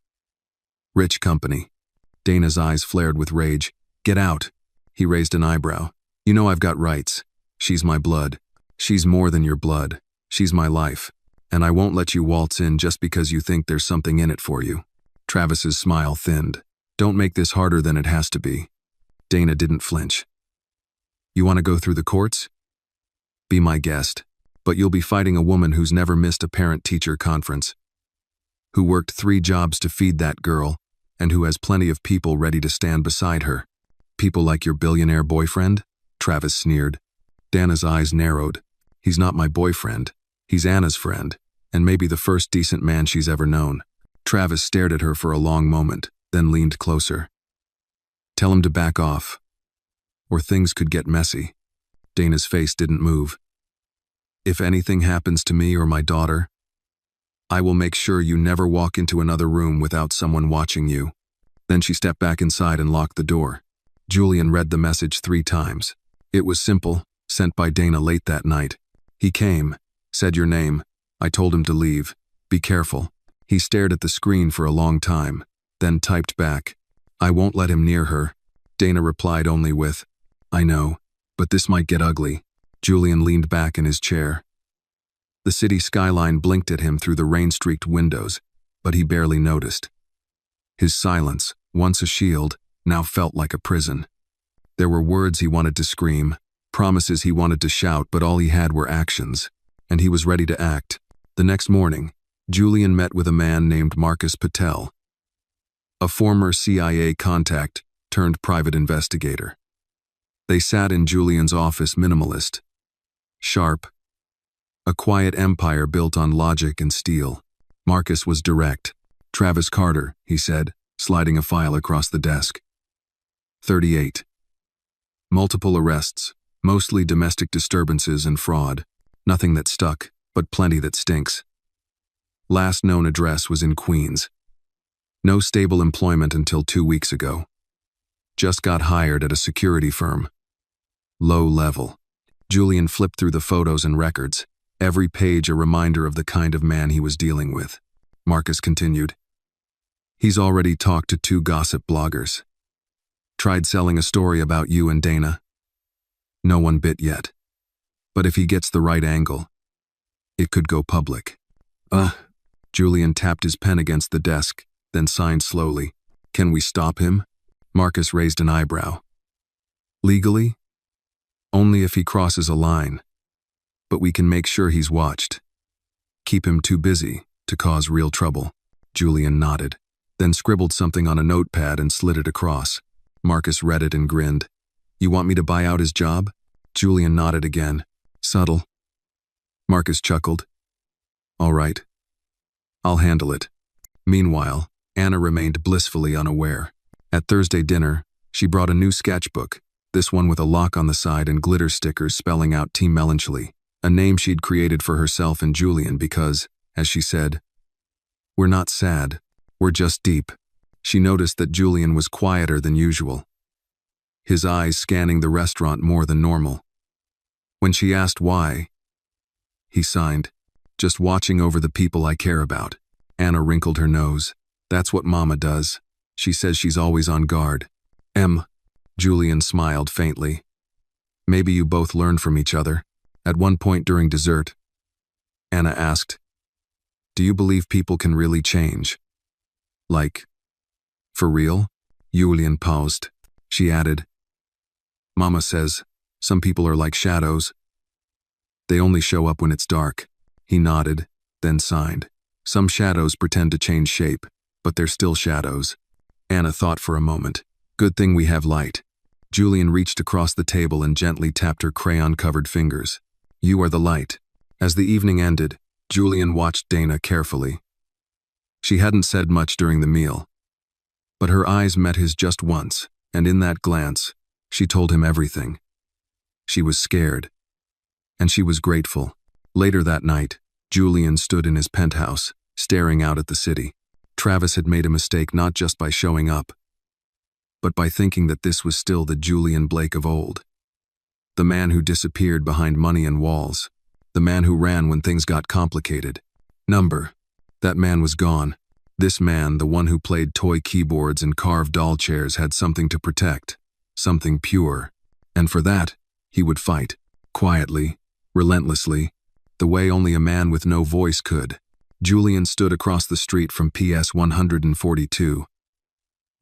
Rich company." Dana's eyes flared with rage. "Get out." He raised an eyebrow. "You know I've got rights. She's my blood. She's more than your blood. She's my life. And I won't let you waltz in just because you think there's something in it for you." Travis's smile thinned. "Don't make this harder than it has to be." Dana didn't flinch. "You want to go through the courts? Be my guest. But you'll be fighting a woman who's never missed a parent-teacher conference, who worked 3 jobs to feed that girl, and who has plenty of people ready to stand beside her." "People like your billionaire boyfriend?" Travis sneered. Dana's eyes narrowed. "He's not my boyfriend. He's Anna's friend, and maybe the first decent man she's ever known." Travis stared at her for a long moment, then leaned closer. "Tell him to back off, or things could get messy." Dana's face didn't move. "If anything happens to me or my daughter, I will make sure you never walk into another room without someone watching you." Then she stepped back inside and locked the door. Julian read the message 3 times. It was simple, sent by Dana late that night. "He came, said your name. I told him to leave. Be careful." He stared at the screen for a long time, then typed back, "I won't let him near her." Dana replied only with, "I know, but this might get ugly." Julian leaned back in his chair. The city skyline blinked at him through the rain-streaked windows, but he barely noticed. His silence, once a shield, now felt like a prison. There were words he wanted to scream, promises he wanted to shout, but all he had were actions, and he was ready to act. The next morning, Julian met with a man named Marcus Patel, a former CIA contact turned private investigator. They sat in Julian's office, minimalist, sharp, a quiet empire built on logic and steel. Marcus was direct. "Travis Carter," he said, sliding a file across the desk. 38. Multiple arrests, mostly domestic disturbances and fraud. Nothing that stuck, but plenty that stinks. Last known address was in Queens. No stable employment until 2 weeks ago. Just got hired at a security firm. Low level. Julian flipped through the photos and records, every page a reminder of the kind of man he was dealing with. Marcus continued. He's already talked to 2 gossip bloggers. Tried selling a story about you and Dana. No one bit yet. But if he gets the right angle, it could go public. Julian tapped his pen against the desk, then signed slowly. "Can we stop him?" Marcus raised an eyebrow. "Legally? Only if he crosses a line. But we can make sure he's watched. Keep him too busy to cause real trouble." Julian nodded, then scribbled something on a notepad and slid it across. Marcus read it and grinned. "You want me to buy out his job?" Julian nodded again. "Subtle." Marcus chuckled. "All right. I'll handle it." Meanwhile, Anna remained blissfully unaware. At Thursday dinner, she brought a new sketchbook, this one with a lock on the side and glitter stickers spelling out Team Melancholy, a name she'd created for herself and Julian because, as she said, "We're not sad, we're just deep." She noticed that Julian was quieter than usual, his eyes scanning the restaurant more than normal. When she asked why, he signed, "Just watching over the people I care about." Anna wrinkled her nose. "That's what Mama does. She says she's always on guard." Julian smiled faintly. "Maybe you both learned from each other." At one point during dessert, Anna asked, "Do you believe people can really change? Like, for real?" Julian paused. She added, "Mama says some people are like shadows. They only show up when it's dark." He nodded, then signed. "Some shadows pretend to change shape, but they're still shadows." Anna thought for a moment. "Good thing we have light." Julian reached across the table and gently tapped her crayon-covered fingers. "You are the light." As the evening ended, Julian watched Dana carefully. She hadn't said much during the meal, but her eyes met his just once, and in that glance, she told him everything. She was scared, and she was grateful. Later that night, Julian stood in his penthouse, staring out at the city. Travis had made a mistake not just by showing up, but by thinking that this was still the Julian Blake of old. The man who disappeared behind money and walls. The man who ran when things got complicated. That man was gone. This man, the one who played toy keyboards and carved doll chairs, had something to protect. Something pure. And for that, he would fight. Quietly, relentlessly, the way only a man with no voice could. Julian stood across the street from PS 142.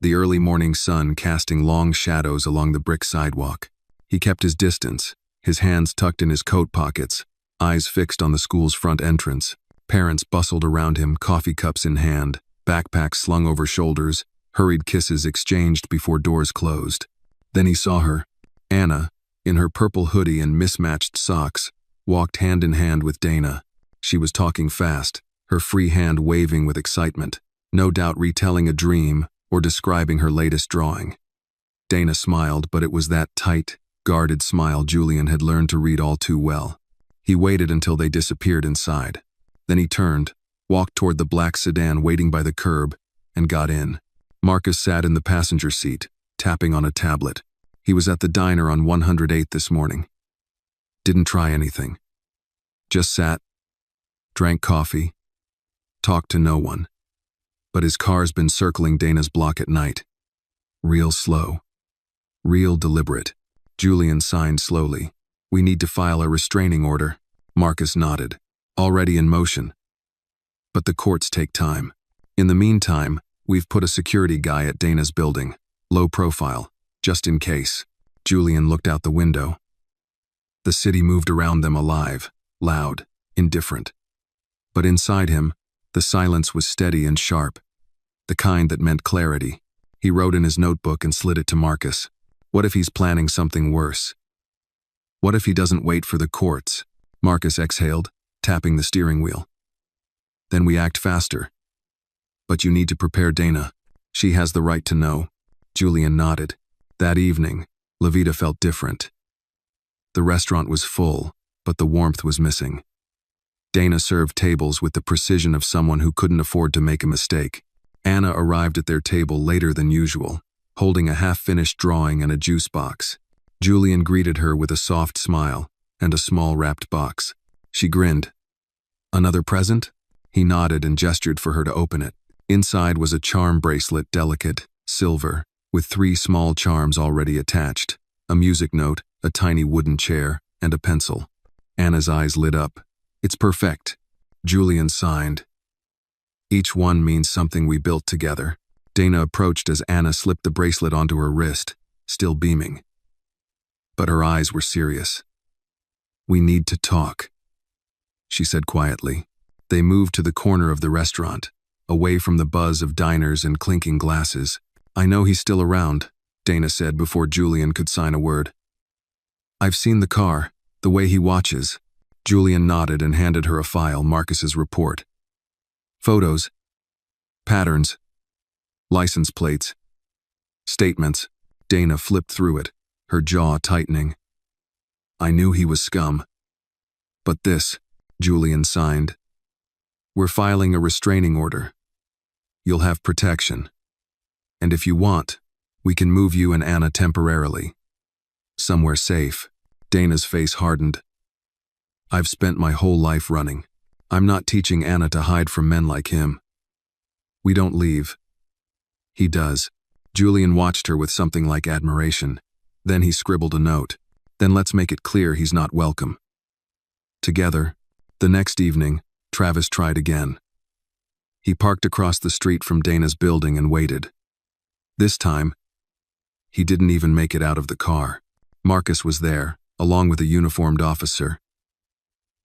The early morning sun casting long shadows along the brick sidewalk. He kept his distance, his hands tucked in his coat pockets, eyes fixed on the school's front entrance. Parents bustled around him, coffee cups in hand, backpacks slung over shoulders, hurried kisses exchanged before doors closed. Then he saw her. Anna, in her purple hoodie and mismatched socks, walked hand in hand with Dana. She was talking fast, her free hand waving with excitement, no doubt retelling a dream or describing her latest drawing. Dana smiled, but it was that tight, guarded smile Julian had learned to read all too well. He waited until they disappeared inside. Then he turned, walked toward the black sedan waiting by the curb, and got in. Marcus sat in the passenger seat, tapping on a tablet. He was at the diner on 108th this morning. Didn't try anything. Just sat, drank coffee, talked to no one. But his car's been circling Dana's block at night. Real slow. Real deliberate. Julian signed slowly. "We need to file a restraining order." Marcus nodded. "Already in motion. But the courts take time. In the meantime, we've put a security guy at Dana's building. Low profile, just in case." Julian looked out the window. The city moved around them alive, loud, indifferent. But inside him, the silence was steady and sharp, the kind that meant clarity. He wrote in his notebook and slid it to Marcus. What if he's planning something worse? What if he doesn't wait for the courts? Marcus exhaled, tapping the steering wheel. Then we act faster. But you need to prepare Dana. She has the right to know. Julian nodded. That evening, Levita felt different. The restaurant was full, but the warmth was missing. Dana served tables with the precision of someone who couldn't afford to make a mistake. Anna arrived at their table later than usual, holding a half-finished drawing and a juice box. Julian greeted her with a soft smile and a small wrapped box. She grinned. Another present? He nodded and gestured for her to open it. Inside was a charm bracelet, delicate, silver, with 3 small charms already attached, a music note, a tiny wooden chair, and a pencil. Anna's eyes lit up. It's perfect. Julian signed. Each one means something we built together. Dana approached as Anna slipped the bracelet onto her wrist, still beaming. But her eyes were serious. We need to talk, she said quietly. They moved to the corner of the restaurant, away from the buzz of diners and clinking glasses. I know he's still around, Dana said before Julian could sign a word. I've seen the car, the way he watches. Julian nodded and handed her a file, Marcus's report. Photos, patterns, license plates, statements. Dana flipped through it, her jaw tightening. I knew he was scum. But this, Julian signed. We're filing a restraining order. You'll have protection. And if you want, we can move you and Anna temporarily. Somewhere safe. Dana's face hardened. I've spent my whole life running. I'm not teaching Anna to hide from men like him. We don't leave. He does. Julian watched her with something like admiration. Then he scribbled a note. Then let's make it clear he's not welcome. Together, the next evening, Travis tried again. He parked across the street from Dana's building and waited. This time, he didn't even make it out of the car. Marcus was there, along with a uniformed officer.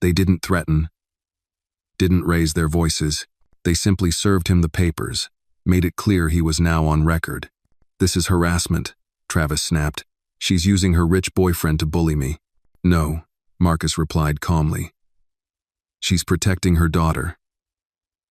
They didn't threaten, didn't raise their voices. They simply served him the papers, made it clear he was now on record. This is harassment, Travis snapped. She's using her rich boyfriend to bully me. No, Marcus replied calmly. She's protecting her daughter.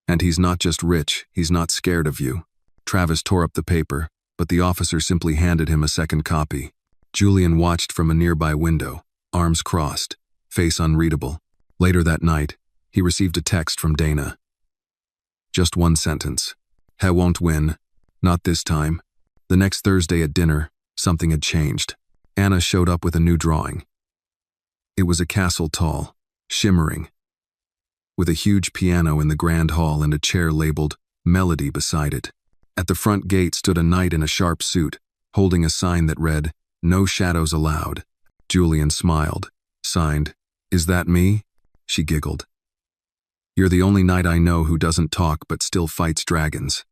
And he's not just rich, he's not scared of you. Travis tore up the paper, but the officer simply handed him a second copy. Julian watched from a nearby window, arms crossed, face unreadable. Later that night, he received a text from Dana. Just one sentence. He won't win. Not this time. The next Thursday at dinner, something had changed. Anna showed up with a new drawing. It was a castle tall, shimmering, with a huge piano in the grand hall and a chair labeled Melody beside it. At the front gate stood a knight in a sharp suit, holding a sign that read, No shadows allowed. Julian smiled. Signed, Is that me? She giggled. You're the only knight I know who doesn't talk but still fights dragons.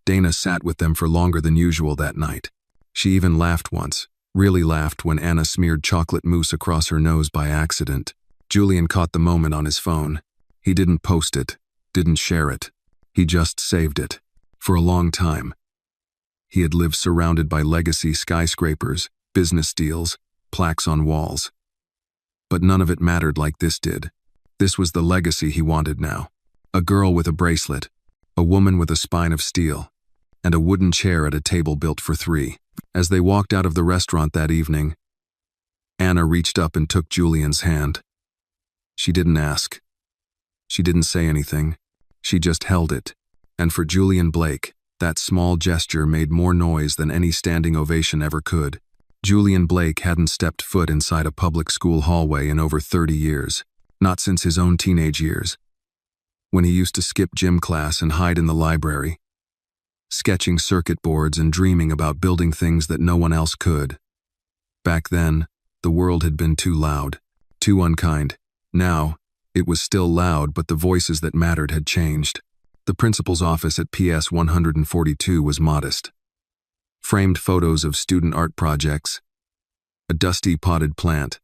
Dana sat with them for longer than usual that night. She even laughed once, really laughed when Anna smeared chocolate mousse across her nose by accident. Julian caught the moment on his phone. He didn't post it, didn't share it. He just saved it. For a long time, he had lived surrounded by legacy skyscrapers, business deals, plaques on walls. But none of it mattered like this did. This was the legacy he wanted now. A girl with a bracelet, a woman with a spine of steel, and a wooden chair at a table built for 3. As they walked out of the restaurant that evening, Anna reached up and took Julian's hand. She didn't ask. She didn't say anything. She just held it. And for Julian Blake, that small gesture made more noise than any standing ovation ever could. Julian Blake hadn't stepped foot inside a public school hallway in over 30 years, not since his own teenage years, when he used to skip gym class and hide in the library, sketching circuit boards and dreaming about building things that no one else could. Back then, the world had been too loud, too unkind. Now, it was still loud, but the voices that mattered had changed. The principal's office at PS 142 was modest. Framed photos of student art projects, a dusty potted plant,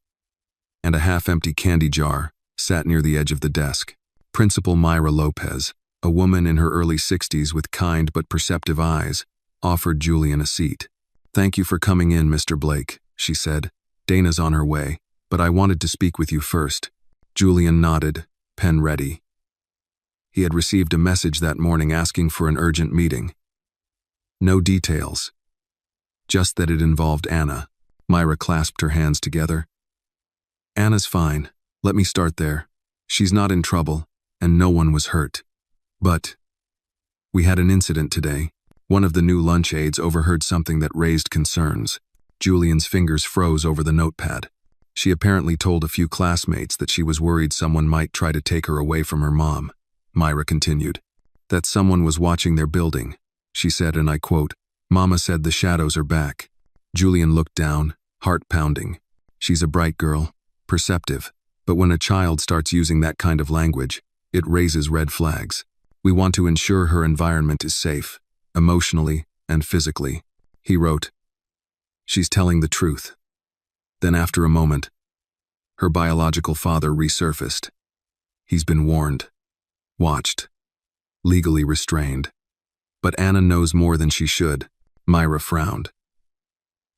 and a half-empty candy jar sat near the edge of the desk. Principal Myra Lopez, a woman in her early 60s with kind but perceptive eyes, offered Julian a seat. "Thank you for coming in, Mr. Blake," she said. "Dana's on her way, but I wanted to speak with you first." Julian nodded, pen ready. He had received a message that morning asking for an urgent meeting. No details. Just that it involved Anna. Myra clasped her hands together. "Anna's fine. Let me start there. She's not in trouble, and no one was hurt. But we had an incident today. One of the new lunch aides overheard something that raised concerns." Julian's fingers froze over the notepad. "She apparently told a few classmates that she was worried someone might try to take her away from her mom," Myra continued. "That someone was watching their building. She said, and I quote, 'Mama said the shadows are back.'" Julian looked down, heart pounding. She's a bright girl, perceptive, but when a child starts using that kind of language, it raises red flags. "We want to ensure her environment is safe, emotionally and physically," he wrote. "She's telling the truth." Then after a moment, her biological father resurfaced. "He's been warned, watched, legally restrained. But Anna knows more than she should." Myra frowned.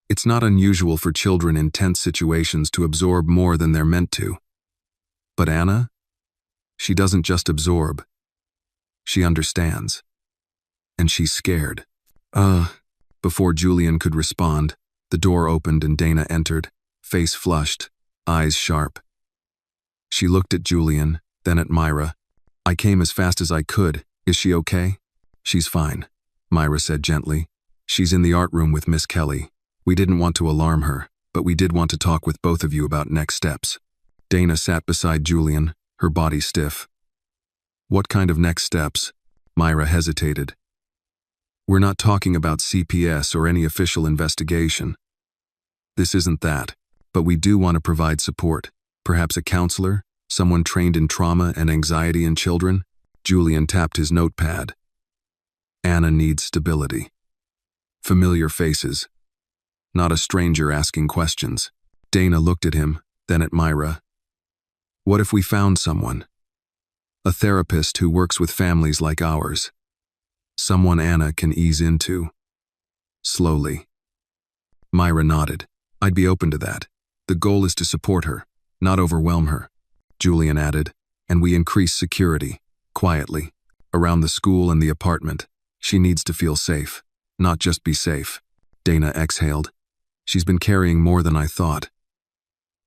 "It's not unusual for children in tense situations to absorb more than they're meant to. But Anna? She doesn't just absorb. She understands. And she's scared." Before Julian could respond, the door opened and Dana entered, face flushed, eyes sharp. She looked at Julian, then at Myra. "I came as fast as I could. Is she okay?" "She's fine," Myra said gently. "She's in the art room with Miss Kelly. We didn't want to alarm her, but we did want to talk with both of you about next steps." Dana sat beside Julian, her body stiff. "What kind of next steps?" Myra hesitated. "We're not talking about CPS or any official investigation. This isn't that, but we do want to provide support. Perhaps a counselor, someone trained in trauma and anxiety in children." Julian tapped his notepad. "Anna needs stability. Familiar faces. Not a stranger asking questions." Dana looked at him, then at Myra. "What if we found someone? A therapist who works with families like ours. Someone Anna can ease into. Slowly." Myra nodded. "I'd be open to that. The goal is to support her, not overwhelm her." Julian added, "And we increase security, quietly, around the school and the apartment. She needs to feel safe, not just be safe." Dana exhaled. "She's been carrying more than I thought.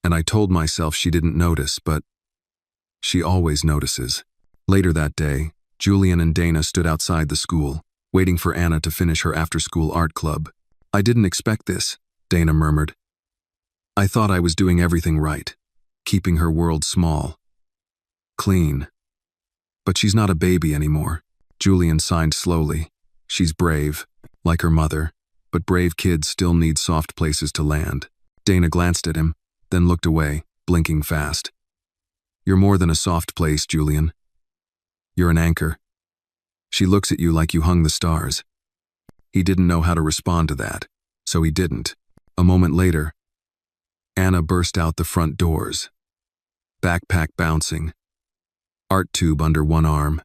And I told myself she didn't notice, but she always notices." Later that day, Julian and Dana stood outside the school, waiting for Anna to finish her after-school art club. "I didn't expect this," Dana murmured. "I thought I was doing everything right, keeping her world small, clean. But she's not a baby anymore." Julian signed slowly. "She's brave, like her mother, but brave kids still need soft places to land." Dana glanced at him, then looked away, blinking fast. "You're more than a soft place, Julian. You're an anchor. She looks at you like you hung the stars." He didn't know how to respond to that, so he didn't. A moment later, Anna burst out the front doors. Backpack bouncing, art tube under one arm.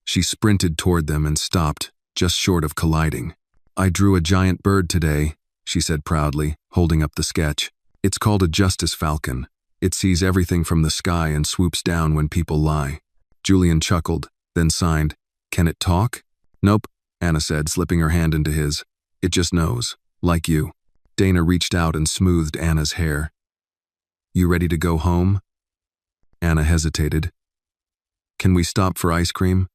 She sprinted toward them and stopped, just short of colliding. "I drew a giant bird today," she said proudly, holding up the sketch. "It's called a justice falcon. It sees everything from the sky and swoops down when people lie." Julian chuckled, then signed. "Can it talk?" "Nope," Anna said, slipping her hand into his. "It just knows, like you." Dana reached out and smoothed Anna's hair. "You ready to go home?" Anna hesitated. "Can we stop for ice cream?"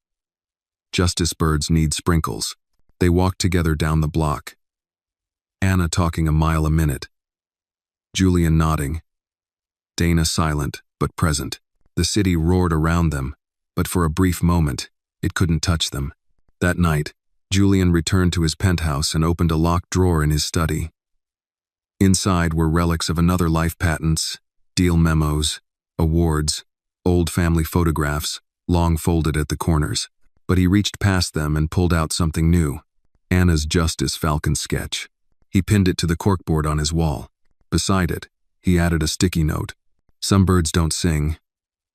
Justice birds need sprinkles. They walked together down the block. Anna talking a mile a minute. Julian nodding. Dana silent, but present. The city roared around them, but for a brief moment, it couldn't touch them. That night, Julian returned to his penthouse and opened a locked drawer in his study. Inside were relics of another life: patents, deal memos, awards, old family photographs, long folded at the corners. But he reached past them and pulled out something new: Anna's Justice Falcon sketch. He pinned it to the corkboard on his wall. Beside it, he added a sticky note. Some birds don't sing.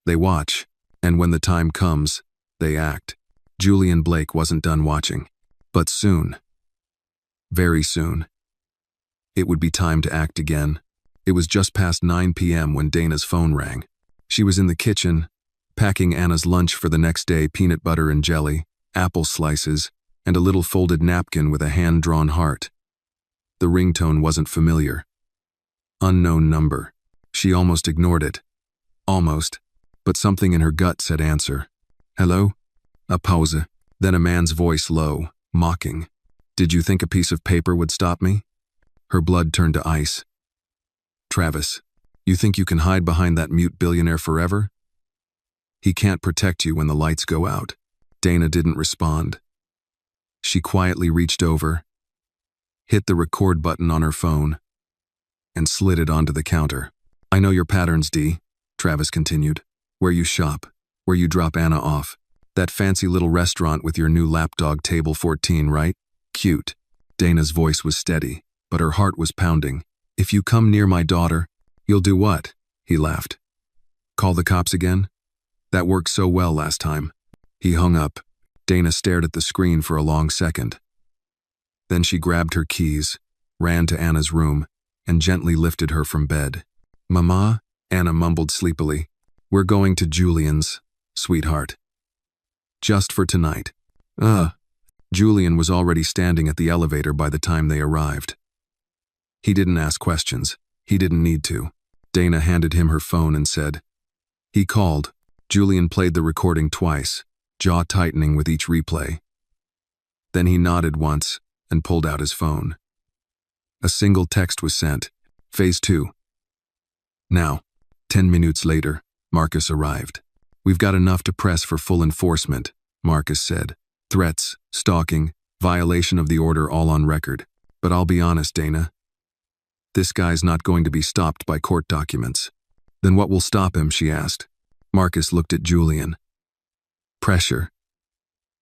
They watch, and when the time comes, they act. Julian Blake wasn't done watching. But soon, very soon, it would be time to act again. It was just past 9 p.m. when Dana's phone rang. She was in the kitchen, packing Anna's lunch for the next day: peanut butter and jelly, apple slices, and a little folded napkin with a hand-drawn heart. The ringtone wasn't familiar. Unknown number. She almost ignored it. Almost. But something in her gut said answer. Hello? A pause. Then a man's voice, low, mocking. Did you think a piece of paper would stop me? Her blood turned to ice. Travis, you think you can hide behind that mute billionaire forever? He can't protect you when the lights go out. Dana didn't respond. She quietly reached over, hit the record button on her phone, and slid it onto the counter. I know your patterns, D, Travis continued. Where you shop, where you drop Anna off. That fancy little restaurant with your new lapdog, table 14, right? Cute. Dana's voice was steady, but her heart was pounding. If you come near my daughter, you'll do what? He laughed. Call the cops again? That worked so well last time. He hung up. Dana stared at the screen for a long second. Then she grabbed her keys, ran to Anna's room, and gently lifted her from bed. Mama, Anna mumbled sleepily. We're going to Julian's, sweetheart. Just for tonight. Julian was already standing at the elevator by the time they arrived. He didn't ask questions. He didn't need to. Dana handed him her phone and said, He called. Julian played the recording twice, jaw tightening with each replay. Then he nodded once and pulled out his phone. A single text was sent. Phase 2. Now, 10 minutes later, Marcus arrived. We've got enough to press for full enforcement, Marcus said. Threats, stalking, violation of the order all on record. But I'll be honest, Dana. This guy's not going to be stopped by court documents. Then what will stop him, she asked. Marcus looked at Julian. Pressure.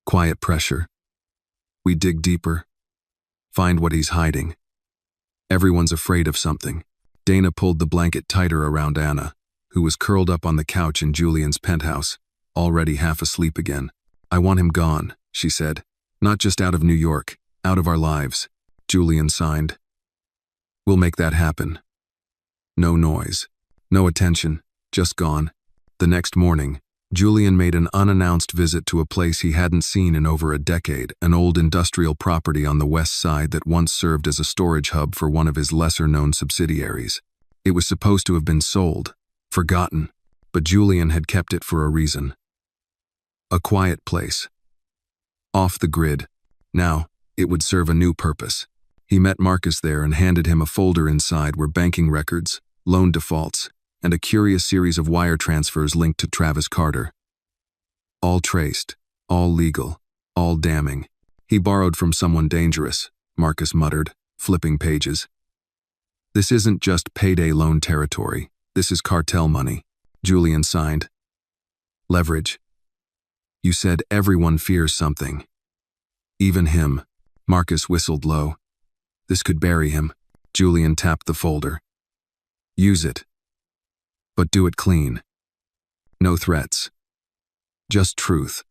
Quiet pressure. We dig deeper. Find what he's hiding. Everyone's afraid of something. Dana pulled the blanket tighter around Anna, who was curled up on the couch in Julian's penthouse, already half asleep again. I want him gone, she said. Not just out of New York, out of our lives. Julian signed. We'll make that happen. No noise. No attention. Just gone. The next morning, Julian made an unannounced visit to a place he hadn't seen in over a decade, an old industrial property on the west side that once served as a storage hub for one of his lesser-known subsidiaries. It was supposed to have been sold, forgotten, but Julian had kept it for a reason. A quiet place. Off the grid. Now, it would serve a new purpose. He met Marcus there and handed him a folder. Inside were banking records, loan defaults, and a curious series of wire transfers linked to Travis Carter. All traced, all legal, all damning. He borrowed from someone dangerous, Marcus muttered, flipping pages. This isn't just payday loan territory. This is cartel money. Julian signed. Leverage. You said everyone fears something. Even him. Marcus whistled low. This could bury him. Julian tapped the folder. Use it. But do it clean. No threats. Just truth.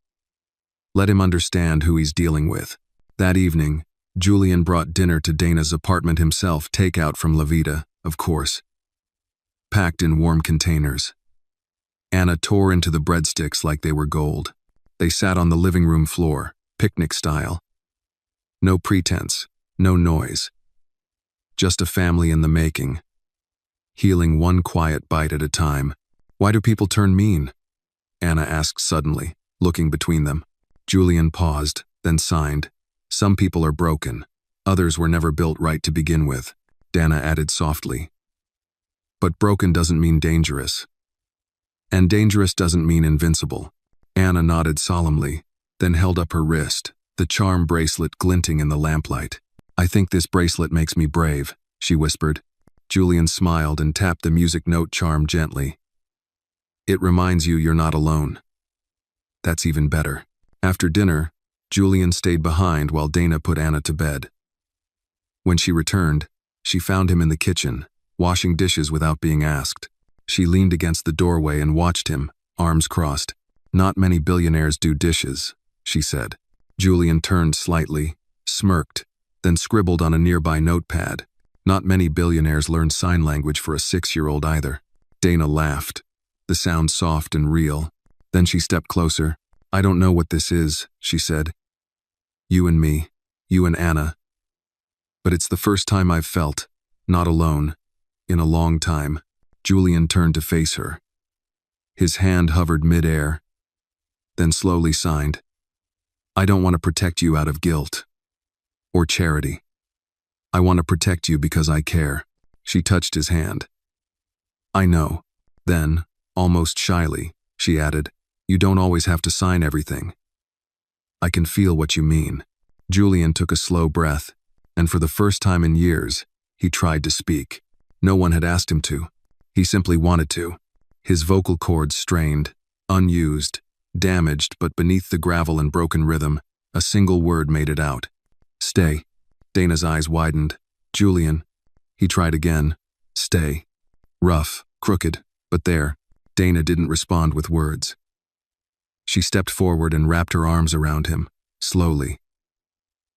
Let him understand who he's dealing with. That evening, Julian brought dinner to Dana's apartment himself, takeout from La Vida, of course. Packed in warm containers. Anna tore into the breadsticks like they were gold. They sat on the living room floor, picnic style. No pretense, no noise. Just a family in the making. Healing one quiet bite at a time. Why do people turn mean? Anna asked suddenly, looking between them. Julian paused, then signed. Some people are broken. Others were never built right to begin with. Dana added softly. But broken doesn't mean dangerous. And dangerous doesn't mean invincible. Anna nodded solemnly, then held up her wrist, the charm bracelet glinting in the lamplight. I think this bracelet makes me brave, she whispered. Julian smiled and tapped the music note charm gently. It reminds you you're not alone. That's even better. After dinner, Julian stayed behind while Dana put Anna to bed. When she returned, she found him in the kitchen, washing dishes without being asked. She leaned against the doorway and watched him, arms crossed. "Not many billionaires do dishes," she said. Julian turned slightly, smirked, then scribbled on a nearby notepad. "Not many billionaires learn sign language for a 6-year-old either." Dana laughed, the sound soft and real. Then she stepped closer. "I don't know what this is," she said. "You and me, you and Anna. But it's the first time I've felt, not alone, in a long time." Julian turned to face her. His hand hovered mid-air, then slowly signed. "I don't want to protect you out of guilt or charity. I want to protect you because I care." She touched his hand. "I know." Then, almost shyly, she added, "You don't always have to sign everything. I can feel what you mean." Julian took a slow breath, and for the first time in years, he tried to speak. No one had asked him to. He simply wanted to. His vocal cords strained, unused, damaged, but beneath the gravel and broken rhythm, a single word made it out. "Stay." Dana's eyes widened. "Julian." He tried again. "Stay." Rough, crooked, but there. Dana didn't respond with words. She stepped forward and wrapped her arms around him, slowly,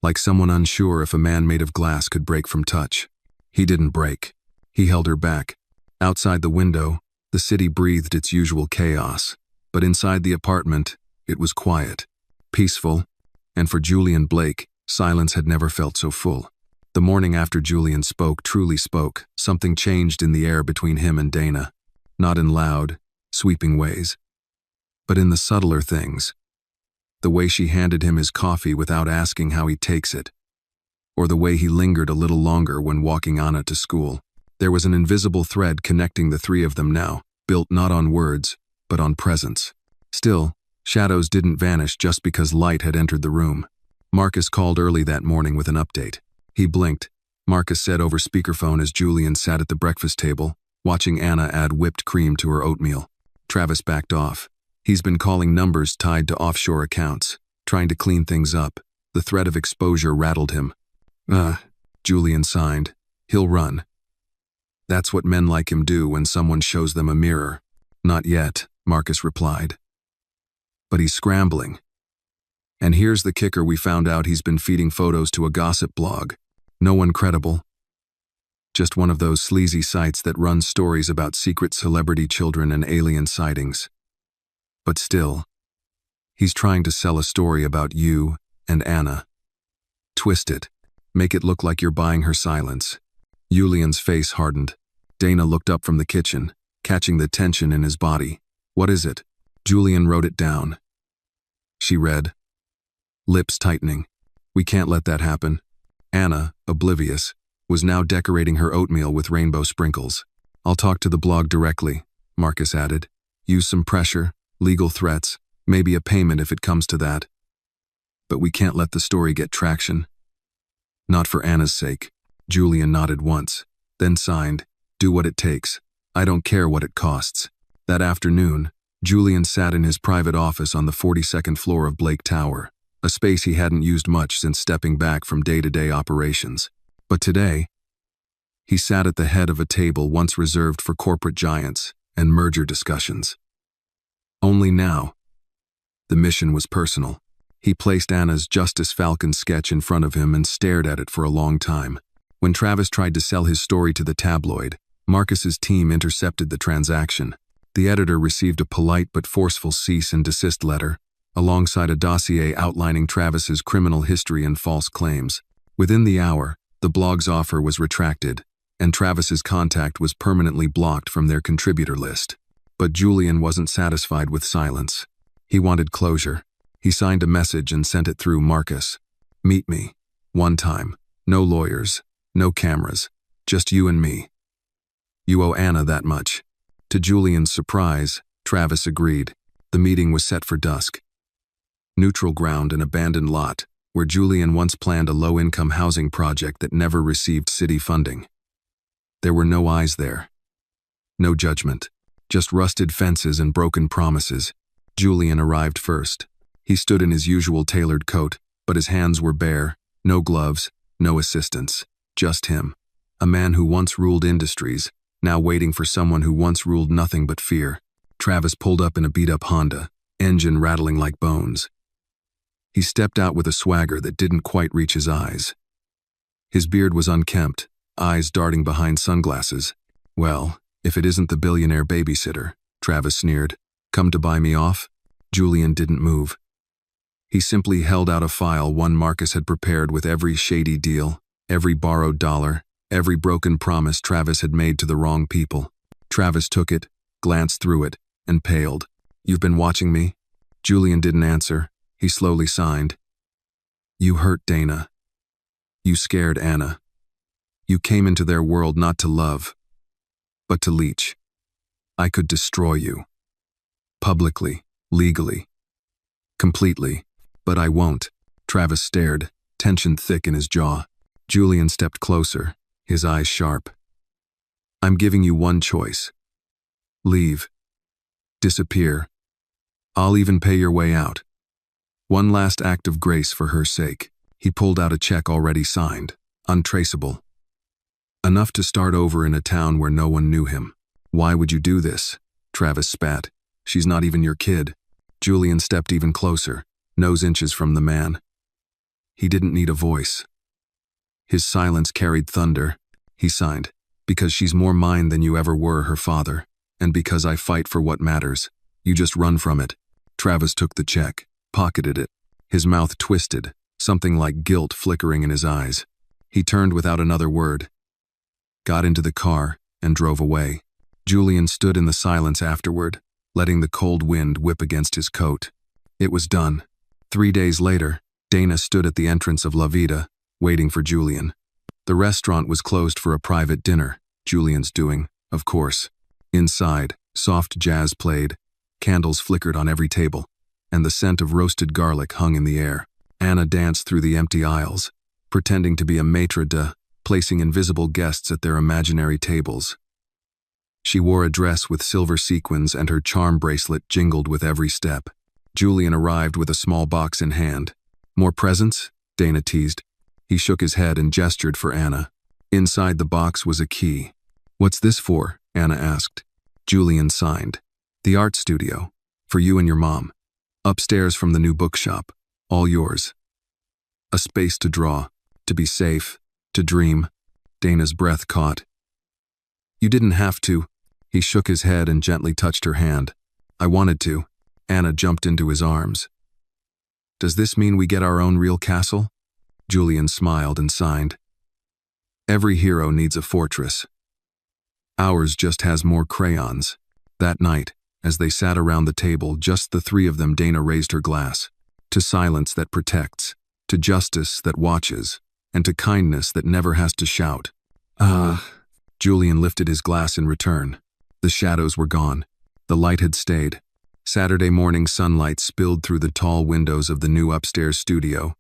like someone unsure if a man made of glass could break from touch. He didn't break. He held her back. Outside the window, the city breathed its usual chaos, but inside the apartment, it was quiet, peaceful, and for Julian Blake, silence had never felt so full. The morning after Julian truly spoke, something changed in the air between him and Dana, not in loud, sweeping ways, but in the subtler things. The way she handed him his coffee without asking how he takes it, or the way he lingered a little longer when walking Anna to school. There was an invisible thread connecting the three of them now, built not on words, but on presence. Still, shadows didn't vanish just because light had entered the room. Marcus called early that morning with an update. He blinked. Marcus said over speakerphone as Julian sat at the breakfast table, watching Anna add whipped cream to her oatmeal. Travis backed off. "He's been calling numbers tied to offshore accounts, trying to clean things up." The threat of exposure rattled him. Julian signed. "He'll run." "That's what men like him do when someone shows them a mirror." "Not yet," Marcus replied. "But he's scrambling. And here's the kicker, we found out he's been feeding photos to a gossip blog. No one credible. Just one of those sleazy sites that run stories about secret celebrity children and alien sightings. But still, he's trying to sell a story about you and Anna. Twist it. Make it look like you're buying her silence." Julian's face hardened. Dana looked up from the kitchen, catching the tension in his body. "What is it?" Julian wrote it down. She read, lips tightening. "We can't let that happen." Anna, oblivious, was now decorating her oatmeal with rainbow sprinkles. "I'll talk to the blog directly," Marcus added. "Use some pressure, legal threats, maybe a payment if it comes to that. But we can't let the story get traction." "Not for Anna's sake." Julian nodded once, then signed, "Do what it takes. I don't care what it costs." That afternoon, Julian sat in his private office on the 42nd floor of Blake Tower, a space he hadn't used much since stepping back from day-to-day operations. But today, he sat at the head of a table once reserved for corporate giants and merger discussions. Only now, the mission was personal. He placed Anna's Justice Falcon sketch in front of him and stared at it for a long time. When Travis tried to sell his story to the tabloid, Marcus's team intercepted the transaction. The editor received a polite but forceful cease and desist letter, alongside a dossier outlining Travis's criminal history and false claims. Within the hour, the blog's offer was retracted, and Travis's contact was permanently blocked from their contributor list. But Julian wasn't satisfied with silence. He wanted closure. He signed a message and sent it through Marcus. "Meet me. One time. No lawyers. No cameras. Just you and me. You owe Anna that much." To Julian's surprise, Travis agreed. The meeting was set for dusk. Neutral ground, an abandoned lot, where Julian once planned a low-income housing project that never received city funding. There were no eyes there. No judgment. Just rusted fences and broken promises. Julian arrived first. He stood in his usual tailored coat, but his hands were bare, no gloves, no assistants. Just him. A man who once ruled industries, now waiting for someone who once ruled nothing but fear. Travis pulled up in a beat-up Honda, engine rattling like bones. He stepped out with a swagger that didn't quite reach his eyes. His beard was unkempt, eyes darting behind sunglasses. "Well, if it isn't the billionaire babysitter," Travis sneered. "Come to buy me off?" Julian didn't move. He simply held out a file one Marcus had prepared with every shady deal, every borrowed dollar, every broken promise Travis had made to the wrong people. Travis took it, glanced through it, and paled. "You've been watching me?" Julian didn't answer. He slowly signed. "You hurt Dana. You scared Anna. You came into their world not to love, but to leech. I could destroy you. Publicly, legally, completely, but I won't." Travis stared, tension thick in his jaw. Julian stepped closer, his eyes sharp. "I'm giving you one choice. Leave. Disappear. I'll even pay your way out. One last act of grace for her sake." He pulled out a check already signed, untraceable. Enough to start over in a town where no one knew him. "Why would you do this?" Travis spat. "She's not even your kid." Julian stepped even closer, nose inches from the man. He didn't need a voice. His silence carried thunder. He signed, "Because she's more mine than you ever were her father, and because I fight for what matters. You just run from it." Travis took the check, pocketed it, his mouth twisted, something like guilt flickering in his eyes. He turned without another word, got into the car, and drove away. Julian stood in the silence afterward, letting the cold wind whip against his coat. It was done. 3 days later, Dana stood at the entrance of La Vida, waiting for Julian. The restaurant was closed for a private dinner, Julian's doing, of course. Inside, soft jazz played, candles flickered on every table, and the scent of roasted garlic hung in the air. Anna danced through the empty aisles, pretending to be a maître d', placing invisible guests at their imaginary tables. She wore a dress with silver sequins and her charm bracelet jingled with every step. Julian arrived with a small box in hand. "More presents?" Dana teased. He shook his head and gestured for Anna. Inside the box was a key. "What's this for?" Anna asked. Julian signed. "The art studio. For you and your mom. Upstairs from the new bookshop. All yours. A space to draw, to be safe, to dream." Dana's breath caught. "You didn't have to." He shook his head and gently touched her hand. "I wanted to." Anna jumped into his arms. "Does this mean we get our own real castle?" Julian smiled and signed. "Every hero needs a fortress. Ours just has more crayons." That night, as they sat around the table, just the three of them, Dana raised her glass. To silence that protects, to justice that watches, and to kindness that never has to shout. Julian lifted his glass in return. The shadows were gone. The light had stayed. Saturday morning sunlight spilled through the tall windows of the new upstairs studio,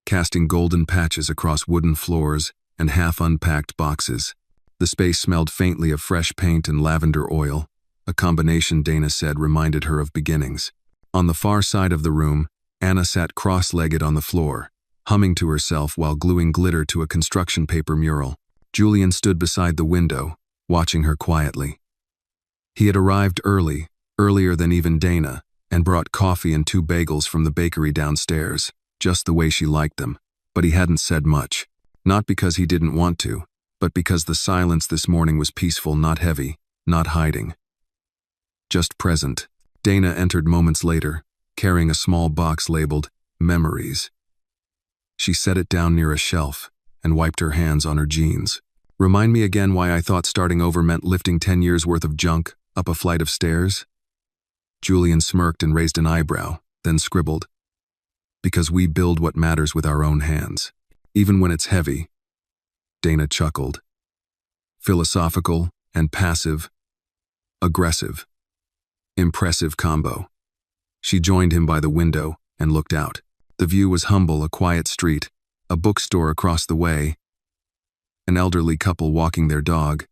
casting golden patches across wooden floors and half-unpacked boxes. The space smelled faintly of fresh paint and lavender oil, a combination Dana said reminded her of beginnings. On the far side of the room, Anna sat cross-legged on the floor, humming to herself while gluing glitter to a construction paper mural. Julian stood beside the window, watching her quietly. He had arrived early, earlier than even Dana, and brought coffee and 2 bagels from the bakery downstairs, just the way she liked them. But he hadn't said much. Not because he didn't want to, but because the silence this morning was peaceful, not heavy, not hiding. Just present. Dana entered moments later, carrying a small box labeled Memories. She set it down near a shelf and wiped her hands on her jeans. "Remind me again why I thought starting over meant lifting 10 years' worth of junk up a flight of stairs?" Julian smirked and raised an eyebrow, then scribbled, "Because we build what matters with our own hands, even when it's heavy." Dana chuckled. Philosophical and passive, aggressive, impressive combo. She joined him by the window and looked out. The view was humble, a quiet street, a bookstore across the way, an elderly couple walking their dog.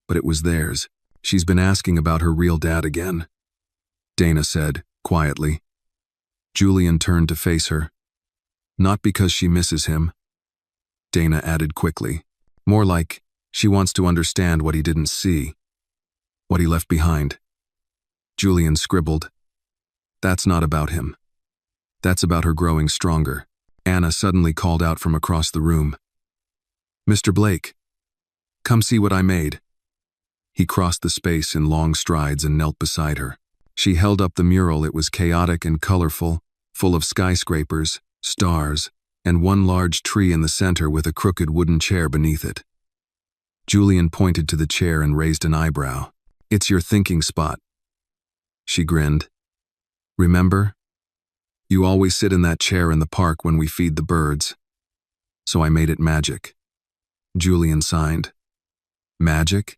But it was theirs. "She's been asking about her real dad again," Dana said, quietly. Julian turned to face her. "Not because she misses him," Dana added quickly. "More like She wants to understand what he didn't see, what he left behind. Julian scribbled, "That's not about him. That's about her growing stronger." Anna suddenly called out from across the room, "Mr. Blake, come see what I made." He crossed the space in long strides and knelt beside her. She held up the mural. It was chaotic and colorful, full of skyscrapers, stars, and one large tree in the center with a crooked wooden chair beneath it. Julian pointed to the chair and raised an eyebrow. "It's your thinking spot." She grinned. "Remember? You always sit in that chair in the park when we feed the birds. So I made it magic." Julian signed. "Magic?"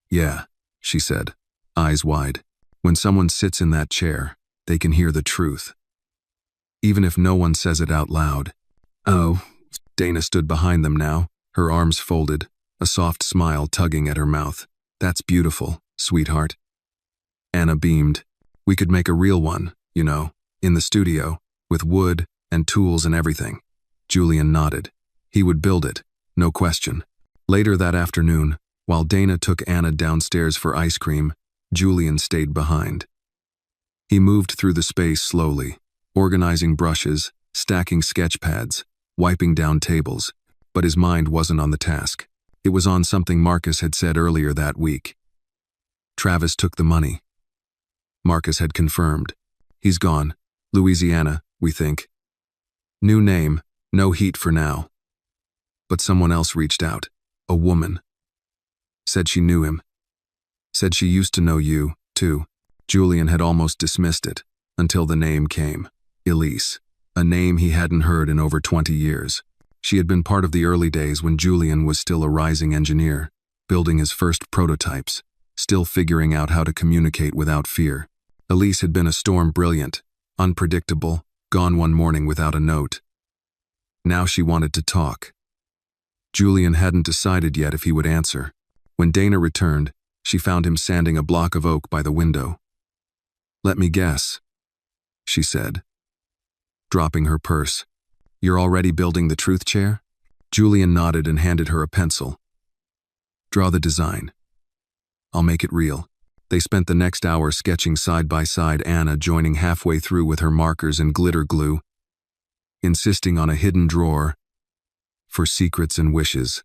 "Yeah," she said, eyes wide. "When someone sits in that chair, they can hear the truth. Even if no one says it out loud." "Oh." Dana stood behind them now, her arms folded, a soft smile tugging at her mouth. "That's beautiful, sweetheart." Anna beamed. "We could make a real one, you know, in the studio, with wood and tools and everything." Julian nodded. He would build it, no question. Later that afternoon, while Dana took Anna downstairs for ice cream, Julian stayed behind. He moved through the space slowly, organizing brushes, stacking sketch pads, wiping down tables, but his mind wasn't on the task. It was on something Marcus had said earlier that week. Travis took the money. Marcus had confirmed. "He's gone. Louisiana, we think. New name, no heat for now." But someone else reached out. A woman. Said she knew him. Said she used to know you, too. Julian had almost dismissed it, until the name came. Elise. A name he hadn't heard in over 20 years. She had been part of the early days when Julian was still a rising engineer, building his first prototypes, still figuring out how to communicate without fear. Elise had been a storm brilliant, unpredictable, gone one morning without a note. Now she wanted to talk. Julian hadn't decided yet if he would answer. When Dana returned, she found him sanding a block of oak by the window. "Let me guess," she said, dropping her purse. "You're already building the truth chair?" Julian nodded and handed her a pencil. "Draw the design. I'll make it real." They spent the next hour sketching side by side, Anna joining halfway through with her markers and glitter glue, insisting on a hidden drawer for secrets and wishes.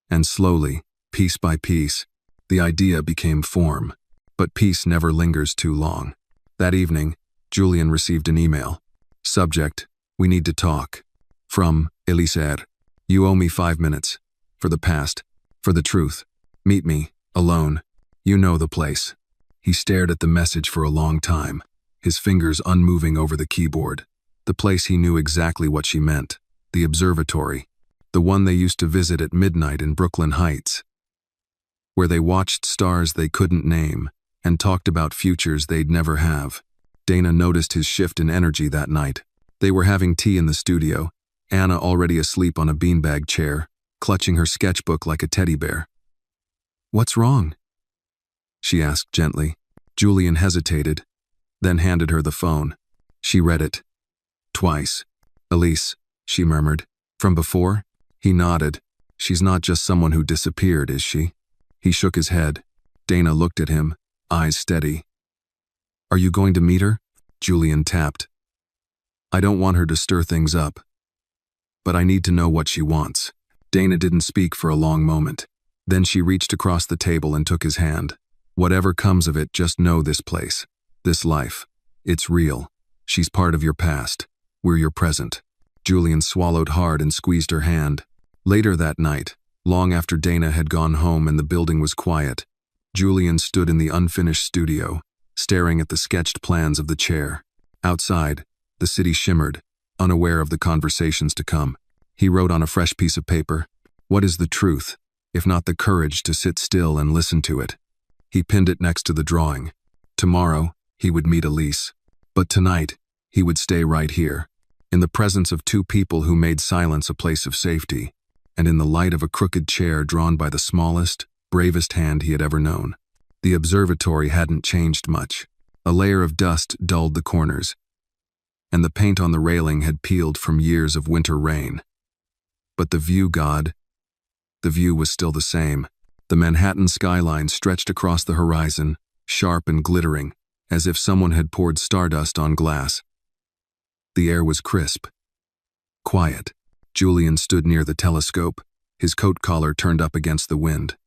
And slowly, piece by piece, the idea became form. But peace never lingers too long. That evening, Julian received an email. Subject, "We need to talk." From Elise. "You owe me 5 minutes. For the past. For the truth. Meet me, alone. You know the place." He stared at the message for a long time, his fingers unmoving over the keyboard. The place he knew exactly what she meant. The observatory. The one they used to visit at midnight in Brooklyn Heights. Where they watched stars they couldn't name, and talked about futures they'd never have. Dana noticed his shift in energy that night. They were having tea in the studio, Anna already asleep on a beanbag chair, clutching her sketchbook like a teddy bear. "What's wrong?" she asked gently. Julian hesitated, then handed her the phone. She read it. Twice. "Elise," she murmured. "From before?" He nodded. "She's not just someone who disappeared, is she?" He shook his head. Dana looked at him, eyes steady. "Are you going to meet her?" Julian tapped. "I don't want her to stir things up. But I need to know what she wants." Dana didn't speak for a long moment. Then she reached across the table and took his hand. "Whatever comes of it, just know this place. This life. It's real. She's part of your past. We're your present." Julian swallowed hard and squeezed her hand. Later that night, long after Dana had gone home and the building was quiet, Julian stood in the unfinished studio, staring at the sketched plans of the chair. Outside, the city shimmered, unaware of the conversations to come. He wrote on a fresh piece of paper, "What is the truth, if not the courage to sit still and listen to it?" He pinned it next to the drawing. Tomorrow, he would meet Elise. But tonight, he would stay right here, in the presence of two people who made silence a place of safety, and in the light of a crooked chair drawn by the smallest, bravest hand he had ever known. The observatory hadn't changed much. A layer of dust dulled the corners, and the paint on the railing had peeled from years of winter rain. But the view, God, The view was still the same. The Manhattan skyline stretched across the horizon, sharp and glittering, as if someone had poured stardust on glass. The air was crisp. Quiet. Julian stood near the telescope, his coat collar turned up against the wind.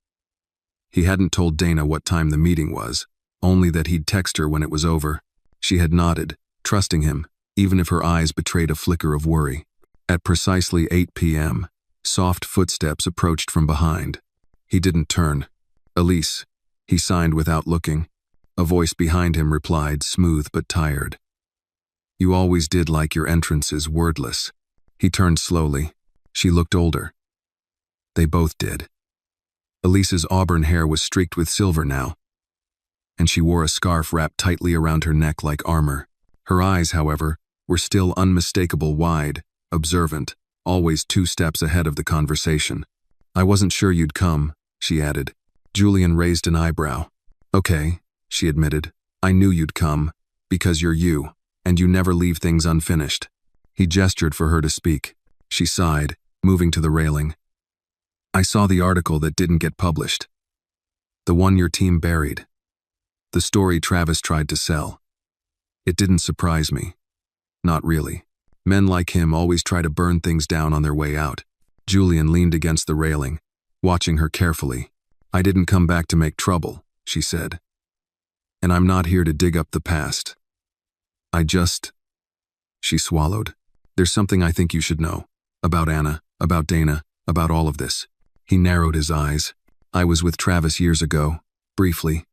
He hadn't told Dana what time the meeting was, only that he'd text her when it was over. She had nodded, trusting him, even if her eyes betrayed a flicker of worry. At precisely 8 p.m., soft footsteps approached from behind. He didn't turn. "Elise," he signed without looking. A voice behind him replied, smooth but tired. "You always did like your entrances wordless." He turned slowly. She looked older. They both did. Elise's auburn hair was streaked with silver now, and she wore a scarf wrapped tightly around her neck like armor. Her eyes, however, were still unmistakable, wide, observant, always 2 steps ahead of the conversation. "I wasn't sure you'd come," she added. Julian raised an eyebrow. "Okay," she admitted. "I knew you'd come, because you're you, and you never leave things unfinished." He gestured for her to speak. She sighed, moving to the railing. "I saw the article that didn't get published. The one your team buried. The story Travis tried to sell. It didn't surprise me. Not really. Men like him always try to burn things down on their way out." Julian leaned against the railing, watching her carefully. "I didn't come back to make trouble," she said. "And I'm not here to dig up the past. I just..." She swallowed. "There's something I think you should know. About Anna, about Dana, about all of this." He narrowed his eyes. "I was with Travis years ago, briefly.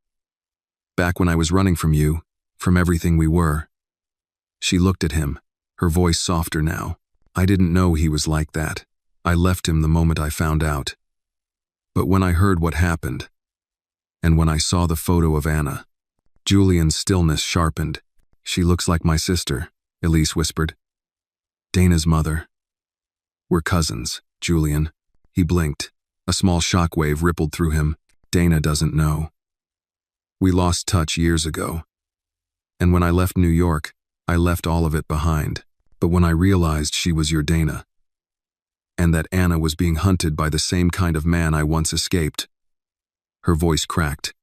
Back when I was running from you, from everything we were." She looked at him, her voice softer now. "I didn't know he was like that. I left him the moment I found out. But when I heard what happened, and when I saw the photo of Anna..." Julian's stillness sharpened. "She looks like my sister," Elise whispered. "Dana's mother. We're cousins, Julian." He blinked. A small shockwave rippled through him. "Dana doesn't know. We lost touch years ago. And when I left New York, I left all of it behind. But when I realized she was your Dana, and that Anna was being hunted by the same kind of man I once escaped..." Her voice cracked.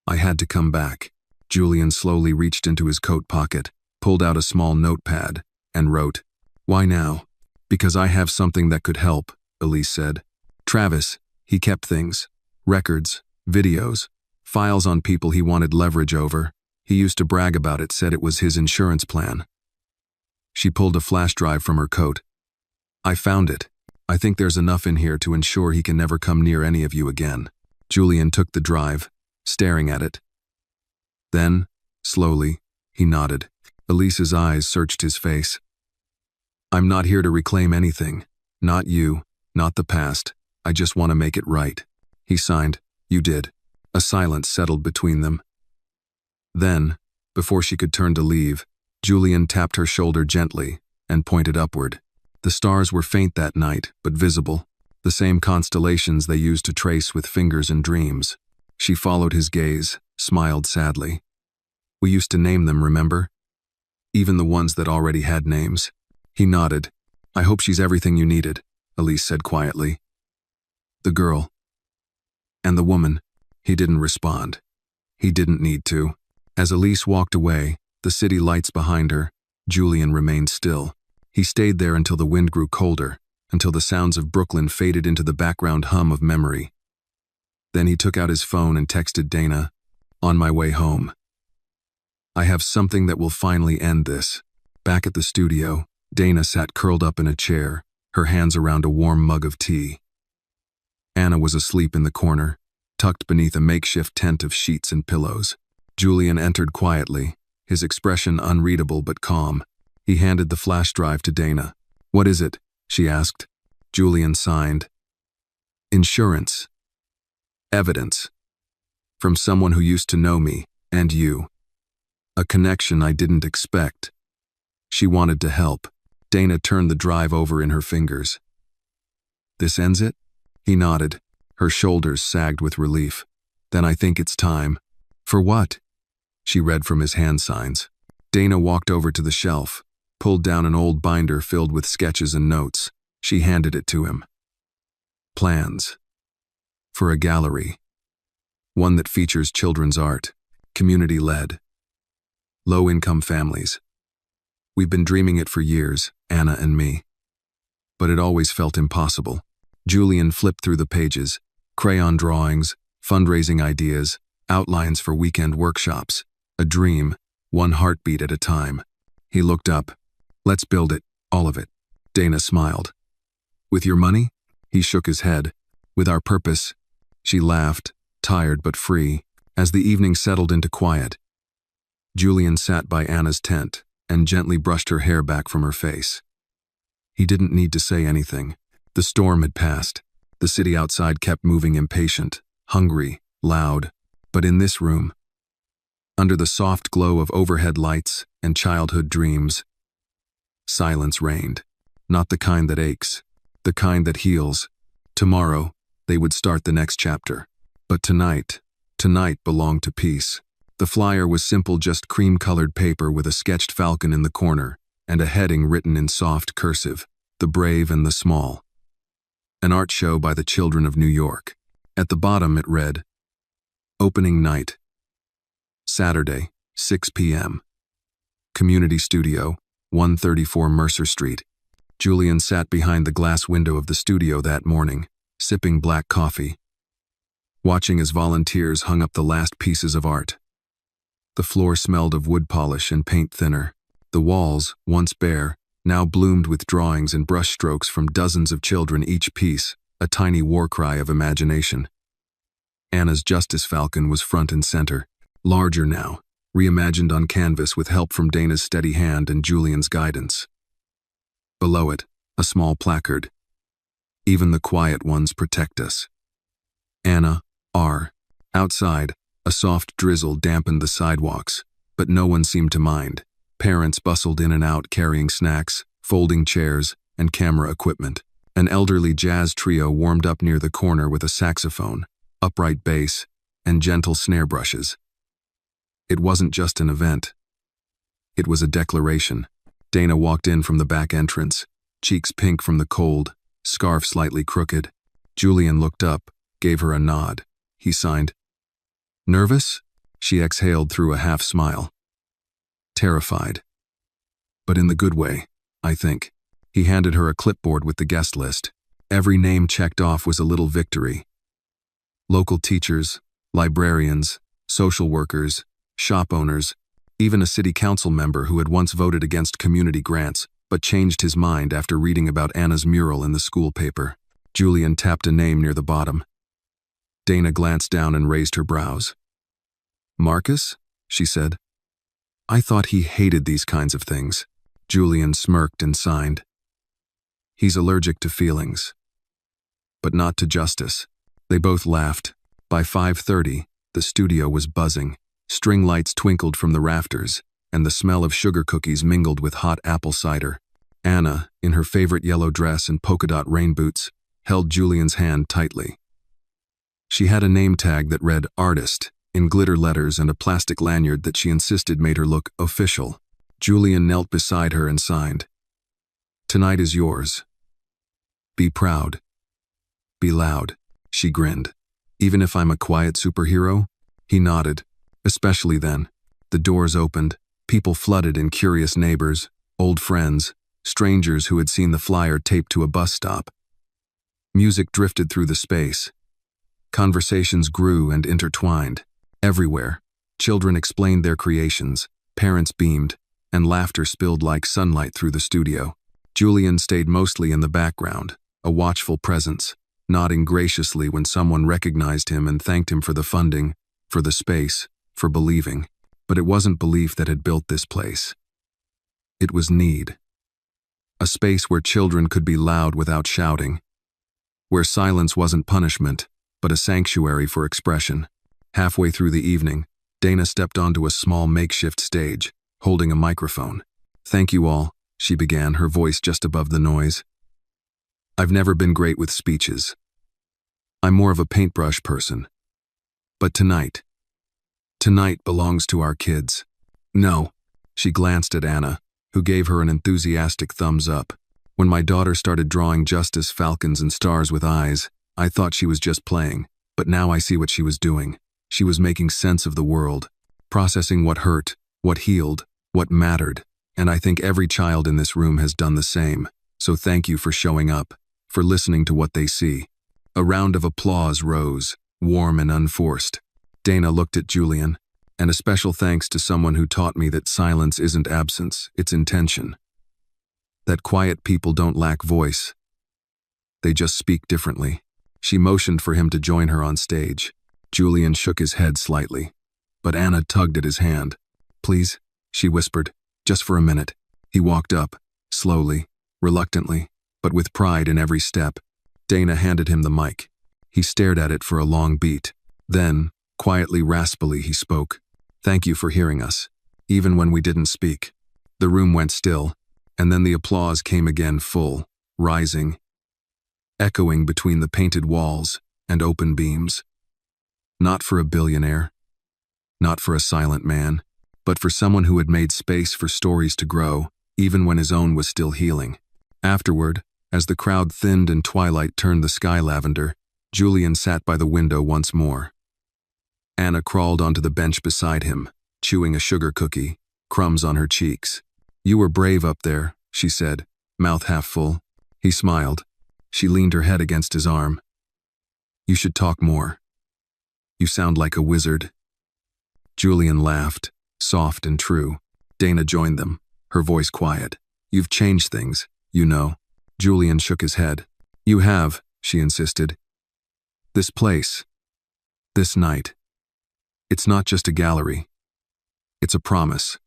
"I had to come back." Julian slowly reached into his coat pocket, pulled out a small notepad, and wrote, "Why now?" "Because I have something that could help," Elise said. "Travis, he kept things. Records, videos, files on people he wanted leverage over. He used to brag about it, said it was his insurance plan." She pulled a flash drive from her coat. "I found it. I think there's enough in here to ensure he can never come near any of you again." Julian took the drive, staring at it. Then, slowly, he nodded. Elise's eyes searched his face. "I'm not here to reclaim anything. Not you, not the past. I just want to make it right." He signed, "You did." A silence settled between them. Then, before she could turn to leave, Julian tapped her shoulder gently and pointed upward. The stars were faint that night, but visible, the same constellations they used to trace with fingers in dreams. She followed his gaze, smiled sadly. "We used to name them, remember? Even the ones that already had names." He nodded. "I hope she's everything you needed," Elise said quietly. "The girl. And the woman." He didn't respond. He didn't need to. As Elise walked away, the city lights behind her, Julian remained still. He stayed there until the wind grew colder, until the sounds of Brooklyn faded into the background hum of memory. Then he took out his phone and texted Dana, "On my way home. I have something that will finally end this." Back at the studio, Dana sat curled up in a chair, her hands around a warm mug of tea. Anna was asleep in the corner, tucked beneath a makeshift tent of sheets and pillows. Julian entered quietly, his expression unreadable but calm. He handed the flash drive to Dana. "What is it?" she asked. Julian signed. "Insurance. Evidence. From someone who used to know me, and you. A connection I didn't expect." She wanted to help. Dana turned the drive over in her fingers. "This ends it?" He nodded. Her shoulders sagged with relief. "Then I think it's time." "For what?" She read from his hand signs. Dana walked over to the shelf, pulled down an old binder filled with sketches and notes. She handed it to him. "Plans." for a gallery. One that features children's art, community-led, low-income families. We've been dreaming it for years, Anna and me. But it always felt impossible. Julian flipped through the pages, crayon drawings, fundraising ideas, outlines for weekend workshops. A dream, one heartbeat at a time. He looked up. Let's build it, all of it. Dana smiled. With your money? He shook his head. With our purpose. She laughed, tired but free, as the evening settled into quiet. Julian sat by Anna's tent and gently brushed her hair back from her face. He didn't need to say anything. The storm had passed. The city outside kept moving, impatient, hungry, loud. But in this room, under the soft glow of overhead lights and childhood dreams, silence reigned. Not the kind that aches, the kind that heals. Tomorrow, they would start the next chapter. But tonight belonged to peace. The flyer was simple, just cream-colored paper with a sketched falcon in the corner and a heading written in soft cursive, "The Brave and the Small." An art show by the children of New York. At the bottom it read, "Opening night. Saturday, 6 p.m. Community Studio, 134 Mercer Street." Julian sat behind the glass window of the studio that morning, sipping black coffee, watching as volunteers hung up the last pieces of art. The floor smelled of wood polish and paint thinner. The walls, once bare, now bloomed with drawings and brushstrokes from dozens of children, each piece a tiny war cry of imagination. Anna's Justice Falcon was front and center, larger now, reimagined on canvas with help from Dana's steady hand and Julian's guidance. Below it, a small placard. "Even the quiet ones protect us. Anna, R." Outside, a soft drizzle dampened the sidewalks, but no one seemed to mind. Parents bustled in and out carrying snacks, folding chairs, and camera equipment. An elderly jazz trio warmed up near the corner with a saxophone, upright bass, and gentle snare brushes. It wasn't just an event. It was a declaration. Dana walked in from the back entrance, cheeks pink from the cold, scarf slightly crooked. Julian looked up, gave her a nod. He signed. "Nervous?" She exhaled through a half smile. "Terrified. But in the good way, I think." He handed her a clipboard with the guest list. Every name checked off was a little victory. Local teachers, librarians, social workers, shop owners, even a city council member who had once voted against community grants but changed his mind after reading about Anna's mural in the school paper. Julian tapped a name near the bottom. Dana glanced down and raised her brows. "Marcus?" she said. "I thought he hated these kinds of things." Julian smirked and signed. "He's allergic to feelings. But not to justice." They both laughed. By 5:30, the studio was buzzing. String lights twinkled from the rafters, and the smell of sugar cookies mingled with hot apple cider. Anna, in her favorite yellow dress and polka-dot rain boots, held Julian's hand tightly. She had a name tag that read "Artist" in glitter letters and a plastic lanyard that she insisted made her look official. Julian knelt beside her and signed. "Tonight is yours. Be proud. Be loud." She grinned. "Even if I'm a quiet superhero?" He nodded. "Especially then." The doors opened. People flooded in, curious neighbors, old friends, strangers who had seen the flyer taped to a bus stop. Music drifted through the space. Conversations grew and intertwined. Everywhere, children explained their creations, parents beamed, and laughter spilled like sunlight through the studio. Julian stayed mostly in the background, a watchful presence, nodding graciously when someone recognized him and thanked him for the funding, for the space, for believing. But it wasn't belief that had built this place. It was need. A space where children could be loud without shouting, where silence wasn't punishment, but a sanctuary for expression. Halfway through the evening, Dana stepped onto a small makeshift stage, holding a microphone. "Thank you all," she began, her voice just above the noise. "I've never been great with speeches. I'm more of a paintbrush person. But tonight belongs to our kids." "No." She glanced at Anna, who gave her an enthusiastic thumbs up. "When my daughter started drawing justice falcons and stars with eyes, I thought she was just playing. But now I see what she was doing. She was making sense of the world, processing what hurt, what healed, what mattered, and I think every child in this room has done the same. So thank you for showing up, for listening to what they see. A round of applause rose, warm and unforced. Dana looked at Julian, and a special thanks to someone who taught me that silence isn't absence, it's intention. That quiet people don't lack voice. They just speak differently. She motioned for him to join her on stage. Julian shook his head slightly, but Anna tugged at his hand. "Please," she whispered, "just for a minute." He walked up, slowly, reluctantly, but with pride in every step. Dana handed him the mic. He stared at it for a long beat. Then, quietly, raspily, he spoke. "Thank you for hearing us, even when we didn't speak." The room went still, and then the applause came again, full, rising, echoing between the painted walls and open beams. Not for a billionaire, not for a silent man, but for someone who had made space for stories to grow, even when his own was still healing. Afterward, as the crowd thinned and twilight turned the sky lavender, Julian sat by the window once more. Anna crawled onto the bench beside him, chewing a sugar cookie, crumbs on her cheeks. "You were brave up there," she said, mouth half full. He smiled. She leaned her head against his arm. "You should talk more. You sound like a wizard." Julian laughed, soft and true. Dana joined them, her voice quiet. "You've changed things, you know." Julian shook his head. "You have," she insisted. "This place, this night, it's not just a gallery. It's a promise.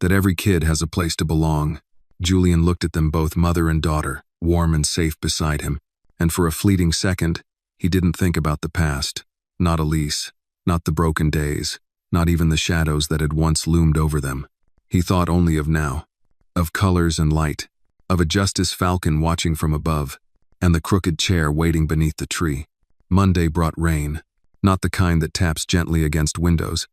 That every kid has a place to belong." Julian looked at them both, mother and daughter, warm and safe beside him, and for a fleeting second, he didn't think about the past. Not Elise, not the broken days, not even the shadows that had once loomed over them. He thought only of now, of colors and light, of a Justice Falcon watching from above, and the crooked chair waiting beneath the tree. Monday brought rain, not the kind that taps gently against windows,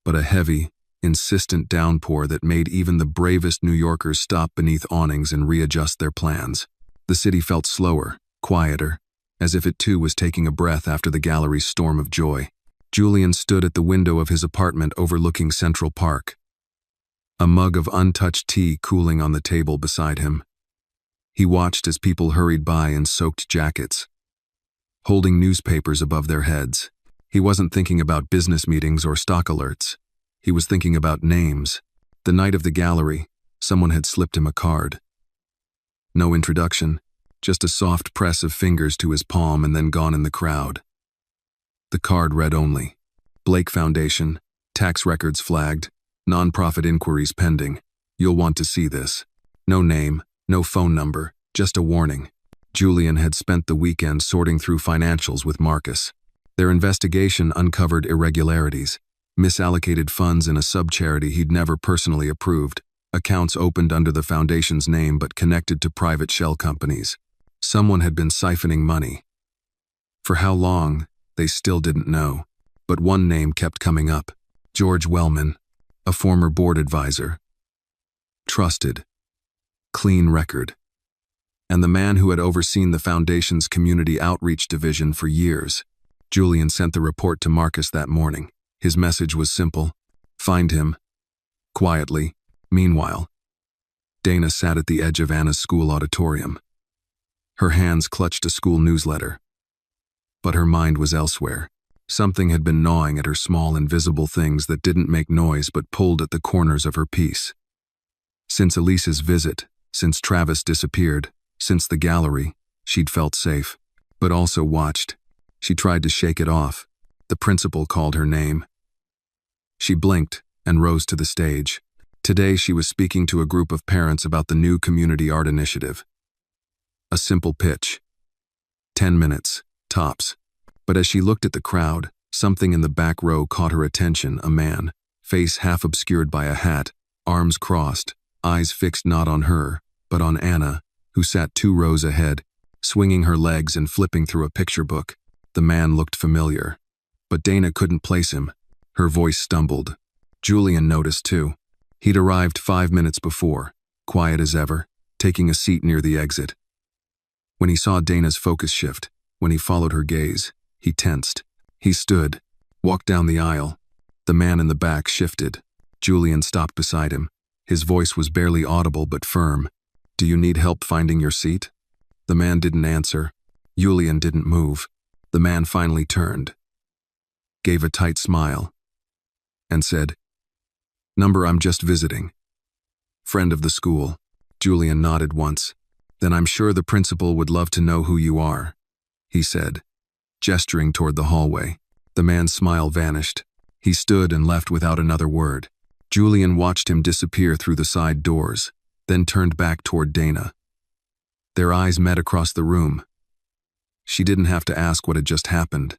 but a heavy, insistent downpour that made even the bravest New Yorkers stop beneath awnings and readjust their plans. The city felt slower, quieter, as if it too was taking a breath after the gallery's storm of joy. Julian stood at the window of his apartment overlooking Central Park, a mug of untouched tea cooling on the table beside him. He watched as people hurried by in soaked jackets, holding newspapers above their heads. He wasn't thinking about business meetings or stock alerts. He was thinking about names. The night of the gallery, someone had slipped him a card. No introduction, just a soft press of fingers to his palm and then gone in the crowd. The card read only, Blake Foundation, tax records flagged, nonprofit inquiries pending. You'll want to see this. No name, no phone number, just a warning. Julian had spent the weekend sorting through financials with Marcus. Their investigation uncovered irregularities, misallocated funds in a sub-charity he'd never personally approved, accounts opened under the foundation's name but connected to private shell companies. Someone had been siphoning money. For how long, they still didn't know, but one name kept coming up: George Wellman, a former board advisor. Trusted, clean record. And the man who had overseen the foundation's community outreach division for years. Julian sent the report to Marcus that morning. His message was simple: find him. Quietly. Meanwhile, Dana sat at the edge of Anna's school auditorium. Her hands clutched a school newsletter. But her mind was elsewhere. Something had been gnawing at her, small invisible things that didn't make noise but pulled at the corners of her peace. Since Elise's visit, since Travis disappeared, since the gallery, she'd felt safe, but also watched. She tried to shake it off. The principal called her name. She blinked and rose to the stage. Today she was speaking to a group of parents about the new community art initiative. A simple pitch. 10 minutes, tops. But as she looked at the crowd, something in the back row caught her attention: a man, face half obscured by a hat, arms crossed, eyes fixed not on her, but on Anna, who sat 2 rows ahead, swinging her legs and flipping through a picture book. The man looked familiar, but Dana couldn't place him. Her voice stumbled. Julian noticed too. He'd arrived 5 minutes before, quiet as ever, taking a seat near the exit. When he saw Dana's focus shift, when he followed her gaze, He tensed. He stood, walked down the aisle. The man in the back shifted. Julian stopped beside him. His voice was barely audible but firm. "Do you need help finding your seat?" The man didn't answer. Julian didn't move. The man finally turned, gave a tight smile, and said, "Number I'm just visiting. Friend of the school." Julian nodded once. "Then I'm sure the principal would love to know who you are," he said, gesturing toward the hallway. The man's smile vanished. He stood and left without another word. Julian watched him disappear through the side doors, then turned back toward Dana. Their eyes met across the room. She didn't have to ask what had just happened.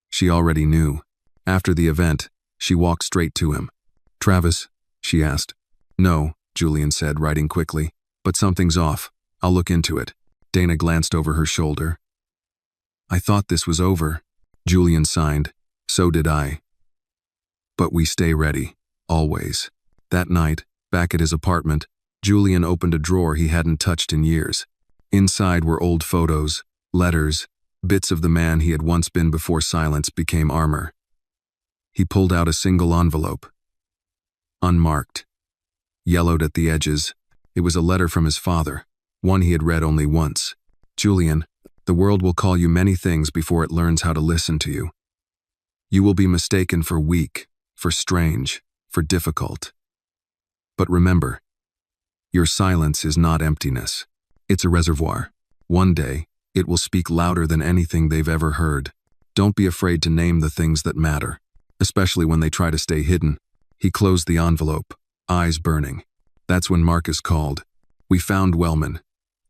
She already knew. After the event, she walked straight to him. "Travis?" she asked. "No," Julian said, writing quickly. "But something's off. I'll look into it." Dana glanced over her shoulder. "I thought this was over." Julian signed. "So did I. But we stay ready, always." That night, back at his apartment, Julian opened a drawer he hadn't touched in years. Inside were old photos, letters, bits of the man he had once been before silence became armor. He pulled out a single envelope. Unmarked. Yellowed at the edges. It was a letter from his father, one he had read only once. "Julian, the world will call you many things before it learns how to listen to you. You will be mistaken for weak, for strange, for difficult. But remember, your silence is not emptiness. It's a reservoir. One day, it will speak louder than anything they've ever heard. Don't be afraid to name the things that matter, especially when they try to stay hidden." He closed the envelope, eyes burning. That's when Marcus called. "We found Wellman,"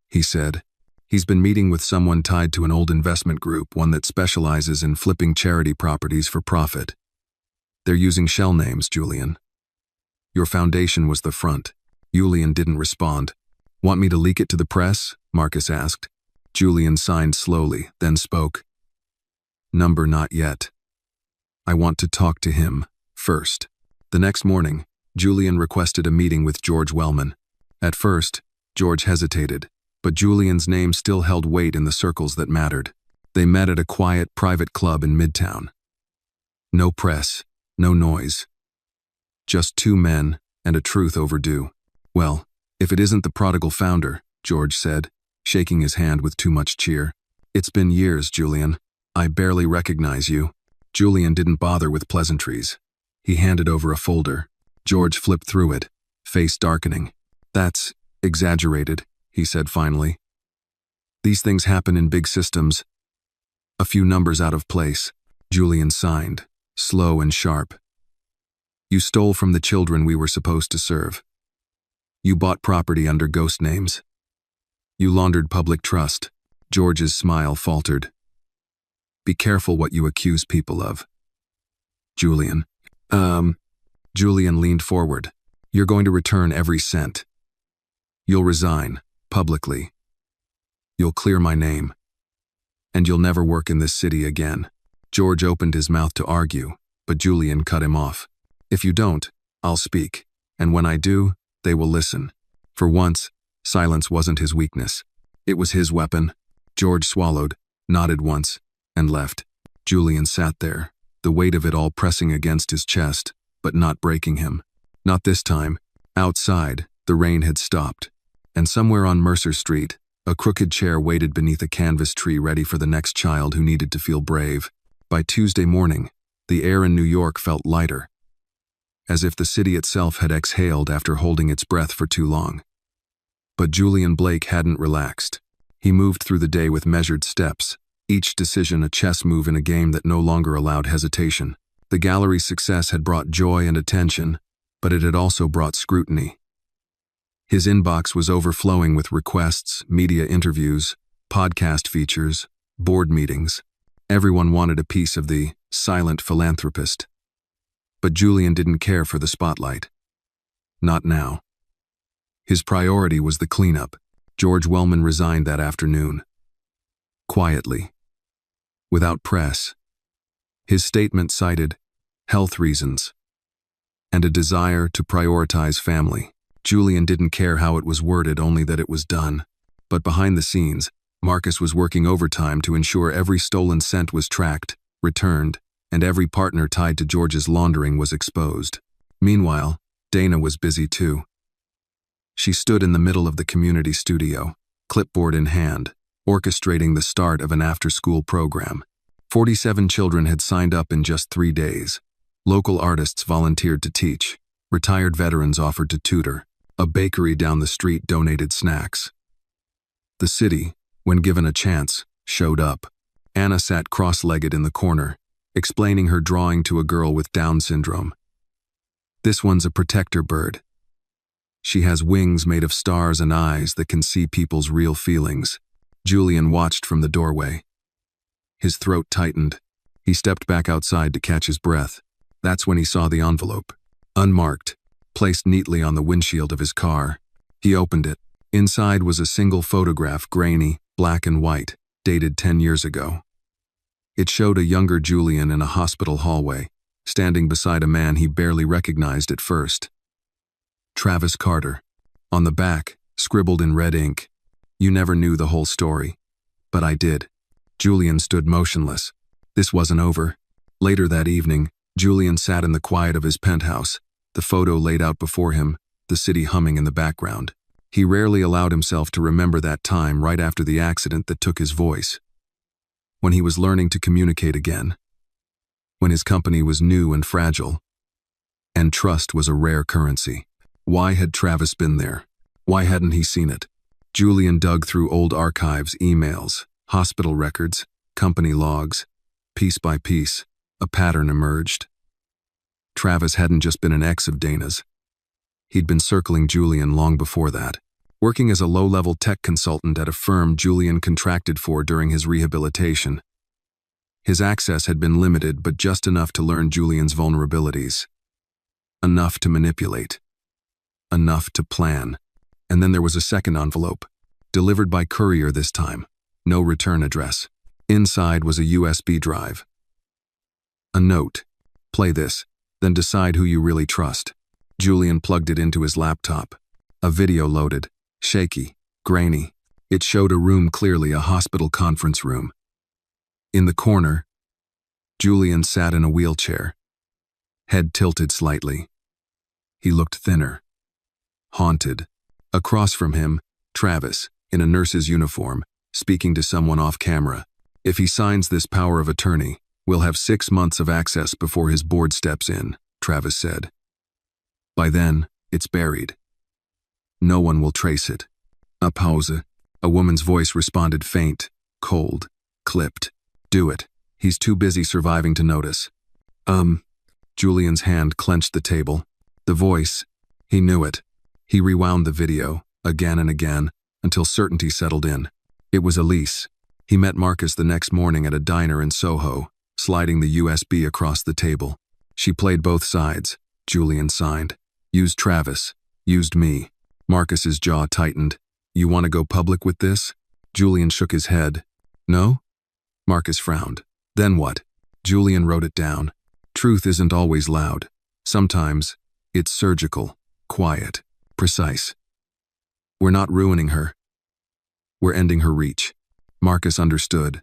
he said. "He's been meeting with someone tied to an old investment group, one that specializes in flipping charity properties for profit. They're using shell names, Julian. Your foundation was the front." Julian didn't respond. "Want me to leak it to the press?" Marcus asked. Julian signed slowly, then spoke. "Number not yet. I want to talk to him first." The next morning, Julian requested a meeting with George Wellman. At first, George hesitated, but Julian's name still held weight in the circles that mattered. They met at a quiet, private club in Midtown. No press, no noise. Just two men and a truth overdue. "Well, if it isn't the prodigal founder," George said, shaking his hand with too much cheer. "It's been years, Julian. I barely recognize you." Julian didn't bother with pleasantries. He handed over a folder. George flipped through it, face darkening. "That's exaggerated," he said finally. "These things happen in big systems. A few numbers out of place." Julian signed, slow and sharp. "You stole from the children we were supposed to serve. You bought property under ghost names. You laundered public trust." George's smile faltered. "Be careful what you accuse people of." "Julian." Julian leaned forward. "You're going to return every cent. You'll resign, publicly. You'll clear my name. And you'll never work in this city again." George opened his mouth to argue, but Julian cut him off. "If you don't, I'll speak. And when I do, they will listen." For once, silence wasn't his weakness. It was his weapon. George swallowed, nodded once, and left. Julian sat there, the weight of it all pressing against his chest, but not breaking him. Not this time. Outside, the rain had stopped, and somewhere on Mercer Street, a crooked chair waited beneath a canvas tree ready for the next child who needed to feel brave. By Tuesday morning, the air in New York felt lighter, as if the city itself had exhaled after holding its breath for too long. But Julian Blake hadn't relaxed. He moved through the day with measured steps, each decision a chess move in a game that no longer allowed hesitation. The gallery's success had brought joy and attention, but it had also brought scrutiny. His inbox was overflowing with requests, media interviews, podcast features, board meetings. Everyone wanted a piece of the silent philanthropist. But Julian didn't care for the spotlight. Not now. His priority was the cleanup. George Wellman resigned that afternoon. Quietly. Without press. His statement cited health reasons and a desire to prioritize family. Julian didn't care how it was worded, only that it was done. But behind the scenes, Marcus was working overtime to ensure every stolen cent was tracked, returned, and every partner tied to George's laundering was exposed. Meanwhile, Dana was busy too. She stood in the middle of the community studio, clipboard in hand, orchestrating the start of an after-school program. 47 children had signed up in just 3 days. Local artists volunteered to teach. Retired veterans offered to tutor. A bakery down the street donated snacks. The city, when given a chance, showed up. Anna sat cross-legged in the corner, explaining her drawing to a girl with Down syndrome. This one's a protector bird. She has wings made of stars and eyes that can see people's real feelings. Julian watched from the doorway. His throat tightened. He stepped back outside to catch his breath. That's when he saw the envelope. Unmarked, placed neatly on the windshield of his car. He opened it. Inside was a single photograph, grainy, black and white, dated 10 years ago. It showed a younger Julian in a hospital hallway, standing beside a man he barely recognized at first. Travis Carter. On the back, scribbled in red ink, "You never knew the whole story." But I did. Julian stood motionless. This wasn't over. Later that evening, Julian sat in the quiet of his penthouse, the photo laid out before him, the city humming in the background. He rarely allowed himself to remember that time right after the accident that took his voice. When he was learning to communicate again. When his company was new and fragile. And trust was a rare currency. Why had Travis been there? Why hadn't he seen it? Julian dug through old archives, emails, hospital records, company logs. Piece by piece, a pattern emerged. Travis hadn't just been an ex of Dana's. He'd been circling Julian long before that. Working as a low-level tech consultant at a firm Julian contracted for during his rehabilitation. His access had been limited, but just enough to learn Julian's vulnerabilities. Enough to manipulate. Enough to plan. And then there was a second envelope, delivered by courier this time. No return address. Inside was a USB drive. A note. "Play this, then decide who you really trust." Julian plugged it into his laptop. A video loaded, shaky, grainy. It showed a room clearly, a hospital conference room. In the corner, Julian sat in a wheelchair, head tilted slightly. He looked thinner, haunted. Across from him, Travis, in a nurse's uniform, speaking to someone off camera. "If he signs this power of attorney, we'll have 6 months of access before his board steps in," Travis said. "By then, it's buried. No one will trace it." A pause. A woman's voice responded, faint, cold, clipped. "Do it. He's too busy surviving to notice." Julian's hand clenched the table. The voice, he knew it. He rewound the video, again and again, until certainty settled in. It was Elise. He met Marcus the next morning at a diner in Soho, sliding the USB across the table. She played both sides. Julian signed. Used Travis. Used me. Marcus's jaw tightened. "You want to go public with this?" Julian shook his head. "No?" Marcus frowned. "Then what?" Julian wrote it down. "Truth isn't always loud. Sometimes, it's surgical, quiet, precise. We're not ruining her. We're ending her reach." Marcus understood.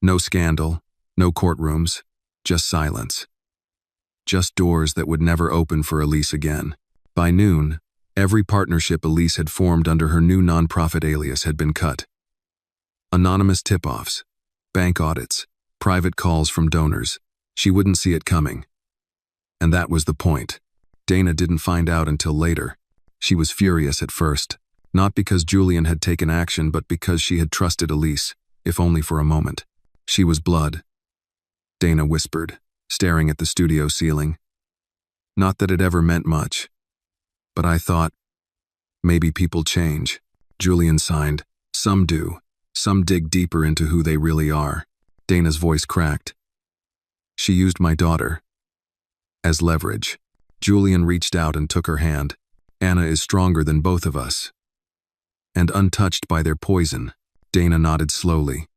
No scandal, no courtrooms, just silence. Just doors that would never open for Elise again. By noon, every partnership Elise had formed under her new nonprofit alias had been cut. Anonymous tip-offs, bank audits, private calls from donors. She wouldn't see it coming. And that was the point. Dana didn't find out until later. She was furious at first, not because Julian had taken action, but because she had trusted Elise, if only for a moment. "She was blood," Dana whispered, staring at the studio ceiling. "Not that it ever meant much. But I thought, maybe people change." Julian signed. "Some do. Some dig deeper into who they really are." Dana's voice cracked. "She used my daughter as leverage." Julian reached out and took her hand. "Anna is stronger than both of us. And untouched by their poison." Dana nodded slowly,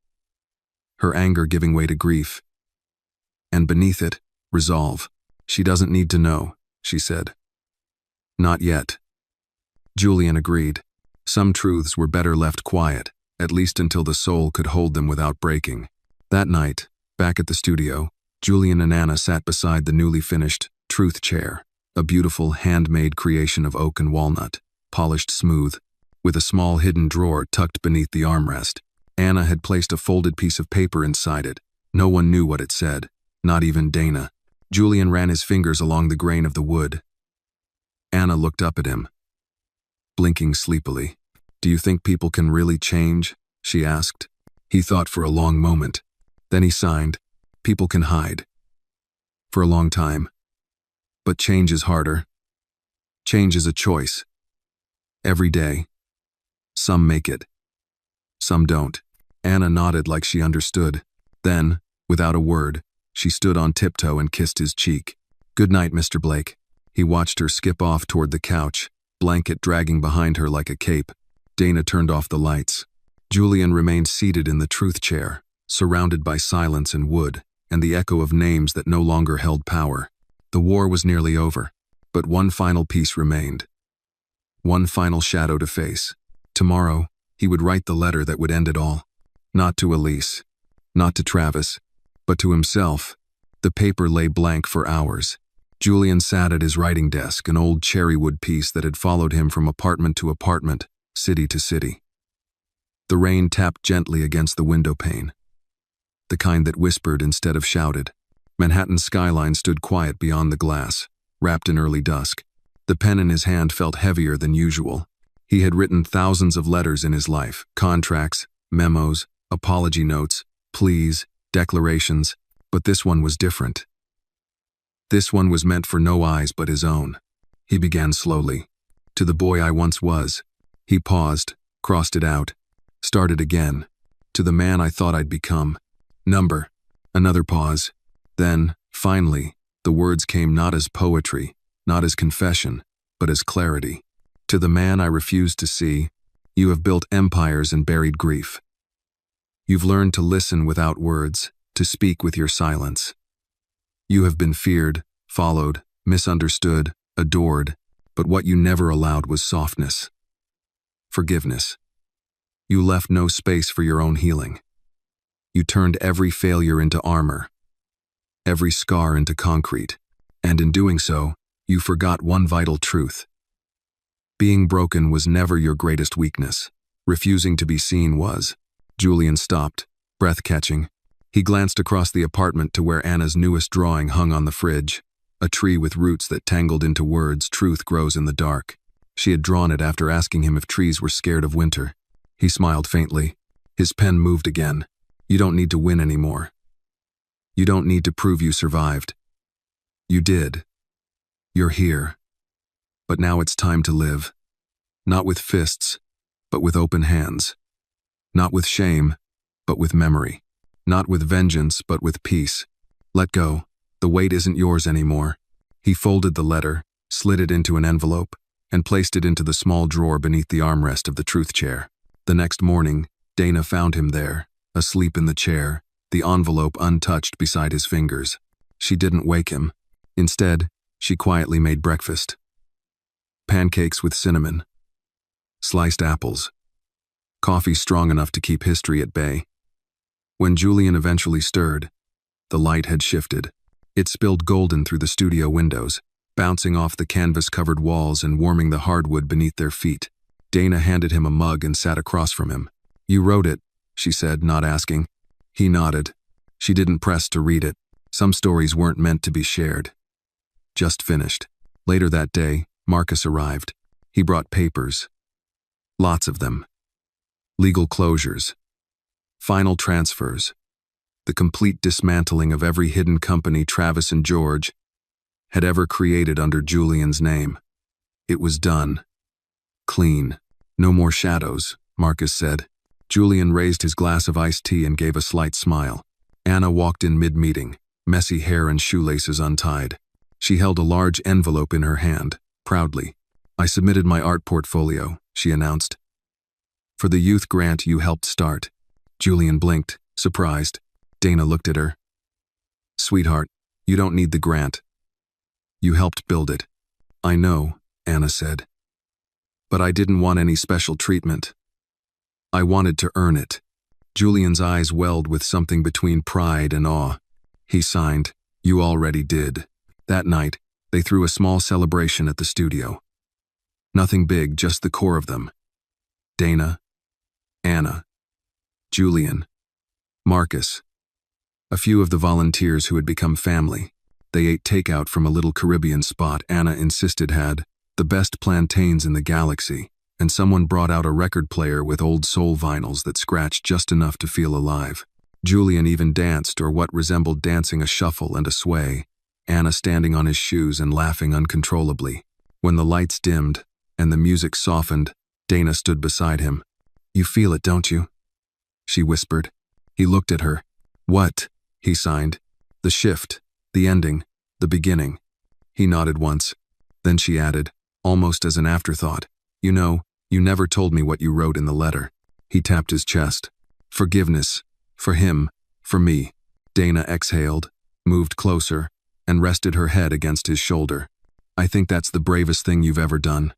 her anger giving way to grief. "And beneath it, resolve. She doesn't need to know," she said. "Not yet." Julian agreed. Some truths were better left quiet. at least until the soul could hold them without breaking. That night, back at the studio, Julian and Anna sat beside the newly finished Truth Chair, a beautiful handmade creation of oak and walnut, polished smooth, with a small hidden drawer tucked beneath the armrest. Anna had placed a folded piece of paper inside it. No one knew what it said, not even Dana. Julian ran his fingers along the grain of the wood. Anna looked up at him, blinking sleepily. "Do you think people can really change?" she asked. He thought for a long moment. Then he signed. "People can hide. For a long time. But change is harder. Change is a choice. Every day. Some make it. Some don't." Anna nodded like she understood. Then, without a word, she stood on tiptoe and kissed his cheek. "Good night, Mr. Blake." He watched her skip off toward the couch, blanket dragging behind her like a cape. Dana turned off the lights. Julian remained seated in the Truth Chair, surrounded by silence and wood, and the echo of names that no longer held power. The war was nearly over, but one final piece remained. One final shadow to face. Tomorrow, he would write the letter that would end it all. Not to Elise, not to Travis, but to himself. The paper lay blank for hours. Julian sat at his writing desk, an old cherrywood piece that had followed him from apartment to apartment, city to city. The rain tapped gently against the window pane, the kind that whispered instead of shouted. Manhattan's skyline stood quiet beyond the glass, wrapped in early dusk. The pen in his hand felt heavier than usual. He had written thousands of letters in his life, contracts, memos, apology notes, pleas, declarations, but this one was different. This one was meant for no eyes but his own. He began slowly. "To the boy I once was." He paused, crossed it out, started again. "To the man I thought I'd become." Number. Another pause. Then, finally, the words came not as poetry, not as confession, but as clarity. "To the man I refused to see, you have built empires and buried grief. You've learned to listen without words, to speak with your silence. You have been feared, followed, misunderstood, adored, but what you never allowed was softness. Forgiveness. You left no space for your own healing. You turned every failure into armor, every scar into concrete, and in doing so, you forgot one vital truth. Being broken was never your greatest weakness. Refusing to be seen was." Julian stopped, breath catching. He glanced across the apartment to where Anna's newest drawing hung on the fridge. A tree with roots that tangled into words. "Truth grows in the dark." She had drawn it after asking him if trees were scared of winter. He smiled faintly. His pen moved again. "You don't need to win anymore. You don't need to prove you survived. You did. You're here. But now it's time to live. Not with fists, but with open hands. Not with shame, but with memory. Not with vengeance, but with peace. Let go. The weight isn't yours anymore." He folded the letter, slid it into an envelope, and placed it into the small drawer beneath the armrest of the Truth Chair. The next morning, Dana found him there, asleep in the chair, the envelope untouched beside his fingers. She didn't wake him. Instead, she quietly made breakfast. Pancakes with cinnamon, sliced apples, coffee strong enough to keep history at bay. When Julian eventually stirred, the light had shifted. It spilled golden through the studio windows, bouncing off the canvas-covered walls and warming the hardwood beneath their feet. Dana handed him a mug and sat across from him. "You wrote it," she said, not asking. He nodded. She didn't press to read it. Some stories weren't meant to be shared. Just finished. Later that day, Marcus arrived. He brought papers. Lots of them. Legal closures. Final transfers. The complete dismantling of every hidden company Travis and George had ever created under Julian's name. It was done. Clean. "No more shadows," Marcus said. Julian raised his glass of iced tea and gave a slight smile. Anna walked in mid-meeting, messy hair and shoelaces untied. She held a large envelope in her hand, proudly. "I submitted my art portfolio," she announced. "For the youth grant you helped start." Julian blinked, surprised. Dana looked at her. "Sweetheart, you don't need the grant. You helped build it." "I know," Anna said. "But I didn't want any special treatment. I wanted to earn it. Julian's eyes welled with something between pride and awe. He signed, "You already did." That night, they threw a small celebration at the studio. Nothing big, just the core of them. Dana, Anna, Julian, Marcus. A few of the volunteers who had become family. They ate takeout from a little Caribbean spot Anna insisted had the best plantains in the galaxy, and someone brought out a record player with old soul vinyls that scratched just enough to feel alive. Julian even danced, or what resembled dancing, a shuffle and a sway, Anna standing on his shoes and laughing uncontrollably. When the lights dimmed and the music softened, Dana stood beside him. "You feel it, don't you?" she whispered. He looked at her. "What?" he signed. "The shift, the ending, the beginning." He nodded once. Then she added, almost as an afterthought, "You know, you never told me what you wrote in the letter." He tapped his chest. "Forgiveness. For him. For me." Dana exhaled, moved closer, and rested her head against his shoulder. "I think that's the bravest thing you've ever done."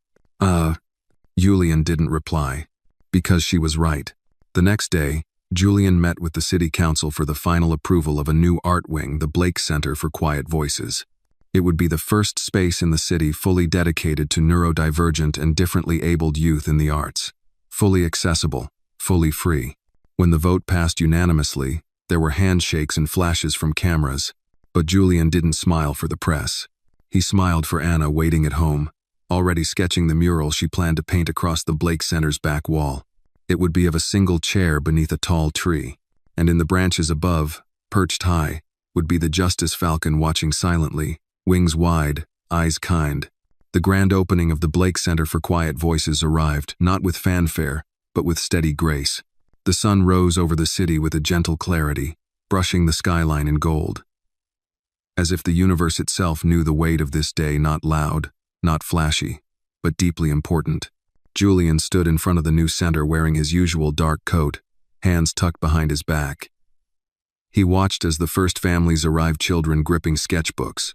Julian didn't reply. Because she was right. The next day, Julian met with the city council for the final approval of a new art wing, the Blake Center for Quiet Voices. It would be the first space in the city fully dedicated to neurodivergent and differently abled youth in the arts. Fully accessible, fully free. When the vote passed unanimously, there were handshakes and flashes from cameras, but Julian didn't smile for the press. He smiled for Anna waiting at home, already sketching the mural she planned to paint across the Blake Center's back wall. It would be of a single chair beneath a tall tree, and in the branches above, perched high, would be the Justice Falcon watching silently, wings wide, eyes kind. The grand opening of the Blake Center for Quiet Voices arrived, not with fanfare, but with steady grace. The sun rose over the city with a gentle clarity, brushing the skyline in gold. As if the universe itself knew the weight of this day, not loud, not flashy, but deeply important. Julian stood in front of the new center wearing his usual dark coat, hands tucked behind his back. He watched as the first families arrived, children gripping sketchbooks.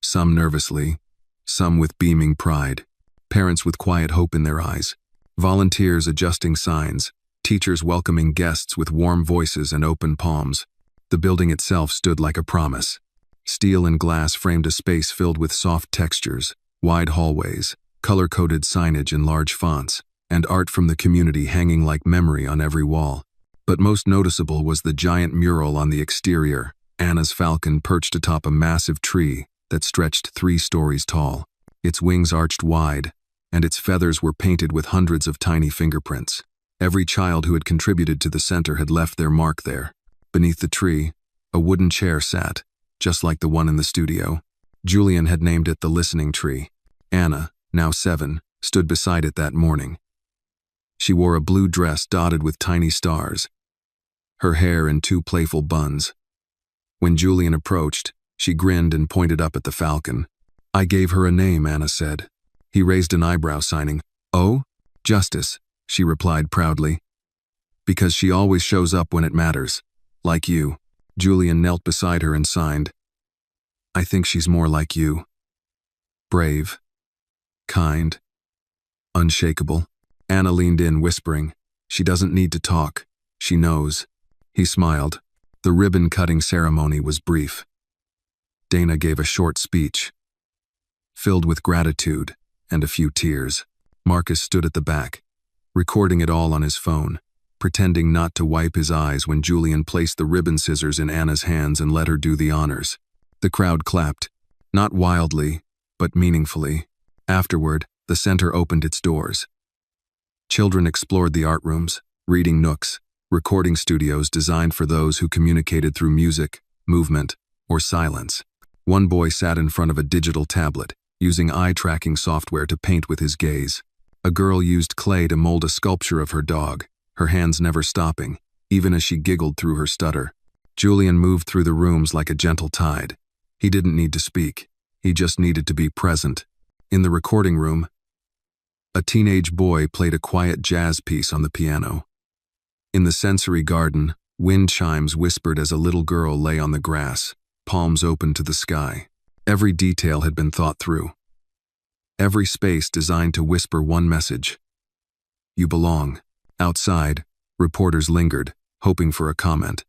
Some nervously, some with beaming pride, parents with quiet hope in their eyes, volunteers adjusting signs, teachers welcoming guests with warm voices and open palms. The building itself stood like a promise. Steel and glass framed a space filled with soft textures, wide hallways, color-coded signage in large fonts, and art from the community hanging like memory on every wall. But most noticeable was the giant mural on the exterior, Anna's falcon perched atop a massive tree that stretched 3 stories tall. Its wings arched wide, and its feathers were painted with hundreds of tiny fingerprints. Every child who had contributed to the center had left their mark there. Beneath the tree, a wooden chair sat, just like the one in the studio. Julian had named it the Listening Tree. Anna, now 7, stood beside it that morning. She wore a blue dress dotted with tiny stars, her hair in 2 playful buns. When Julian approached, she grinned and pointed up at the falcon. "I gave her a name," Anna said. He raised an eyebrow, signing, "Oh, Justice," she replied proudly. "Because she always shows up when it matters. Like you." Julian knelt beside her and signed, "I think she's more like you. Brave. Kind. Unshakable." Anna leaned in, whispering, "She doesn't need to talk. She knows." He smiled. The ribbon-cutting ceremony was brief. Dana gave a short speech, filled with gratitude and a few tears. Marcus stood at the back, recording it all on his phone, pretending not to wipe his eyes when Julian placed the ribbon scissors in Anna's hands and let her do the honors. The crowd clapped, not wildly, but meaningfully. Afterward, the center opened its doors. Children explored the art rooms, reading nooks, recording studios designed for those who communicated through music, movement, or silence. One boy sat in front of a digital tablet, using eye-tracking software to paint with his gaze. A girl used clay to mold a sculpture of her dog, her hands never stopping, even as she giggled through her stutter. Julian moved through the rooms like a gentle tide. He didn't need to speak. He just needed to be present. In the recording room, a teenage boy played a quiet jazz piece on the piano. In the sensory garden, wind chimes whispered as a little girl lay on the grass, palms open to the sky. Every detail had been thought through. Every space designed to whisper one message: you belong. Outside, reporters lingered, hoping for a comment.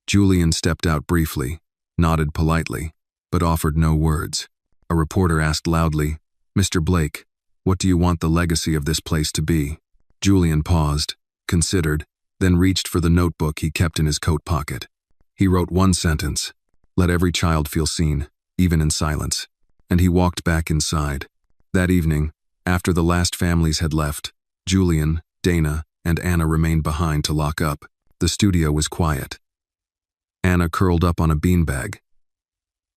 Julian stepped out briefly, nodded politely, but offered no words. A reporter asked loudly, "Mr. Blake, what do you want the legacy of this place to be?" Julian paused, considered, then reached for the notebook he kept in his coat pocket. He wrote one sentence: "Let every child feel seen, even in silence." And he walked back inside. That evening, after the last families had left, Julian, Dana, and Anna remained behind to lock up. The studio was quiet. Anna curled up on a beanbag,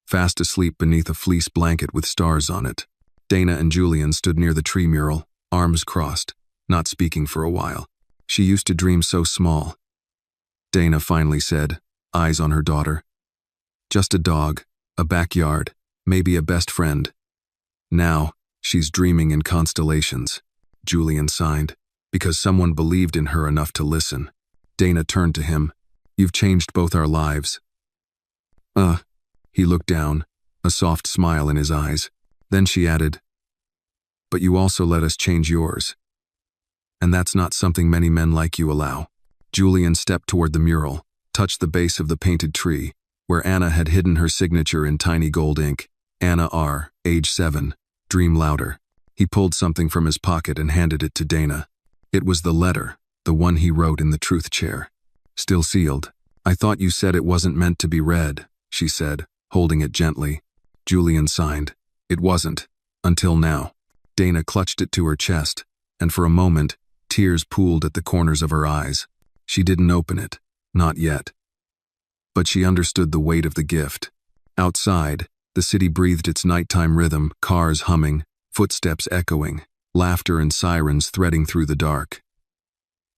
fast asleep beneath a fleece blanket with stars on it. Dana and Julian stood near the tree mural, arms crossed, not speaking for a while. She used to dream so small. Dana finally said, eyes on her daughter, "Just a dog, a backyard, maybe a best friend." Now, she's dreaming in constellations. Julian sighed, because someone believed in her enough to listen. Dana turned to him. "You've changed both our lives." He looked down, a soft smile in his eyes. Then she added, "But you also let us change yours. And that's not something many men like you allow." Julian stepped toward the mural, touched the base of the painted tree, where Anna had hidden her signature in tiny gold ink. Anna R., age 7, dream louder. He pulled something from his pocket and handed it to Dana. It was the letter, the one he wrote in the truth chair. Still sealed. "I thought you said it wasn't meant to be read," she said, holding it gently. Julian signed. It wasn't. Until now. Dana clutched it to her chest, and for a moment, tears pooled at the corners of her eyes. She didn't open it. Not yet. But she understood the weight of the gift. Outside, the city breathed its nighttime rhythm, cars humming, footsteps echoing, laughter and sirens threading through the dark.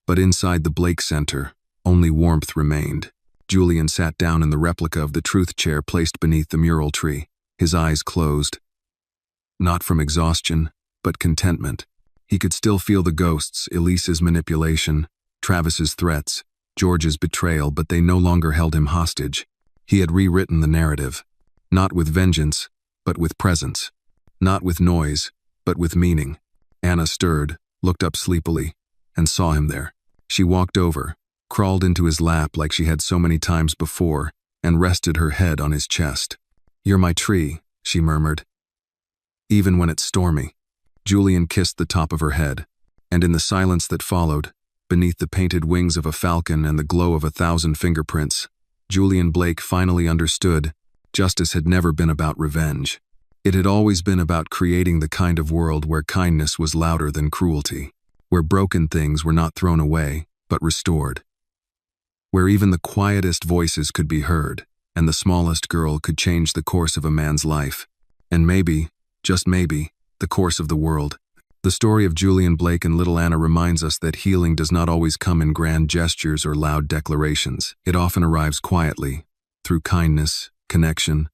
But inside the Blake Center, only warmth remained. Julian sat down in the replica of the truth chair placed beneath the mural tree, his eyes closed. Not from exhaustion, but contentment. He could still feel the ghosts, Elise's manipulation, Travis's threats, George's betrayal, but they no longer held him hostage. He had rewritten the narrative. Not with vengeance, but with presence. Not with noise, but with meaning. Anna stirred, looked up sleepily, and saw him there. She walked over, crawled into his lap like she had so many times before, and rested her head on his chest. "You're my tree," she murmured. "Even when it's stormy." Julian kissed the top of her head, and in the silence that followed, beneath the painted wings of a falcon and the glow of 1,000 fingerprints, Julian Blake finally understood justice had never been about revenge. It had always been about creating the kind of world where kindness was louder than cruelty, where broken things were not thrown away, but restored, where even the quietest voices could be heard, and the smallest girl could change the course of a man's life, and maybe, just maybe, the course of the world. The story of Julian Blake and little Anna reminds us that healing does not always come in grand gestures or loud declarations. It often arrives quietly, through kindness, connection,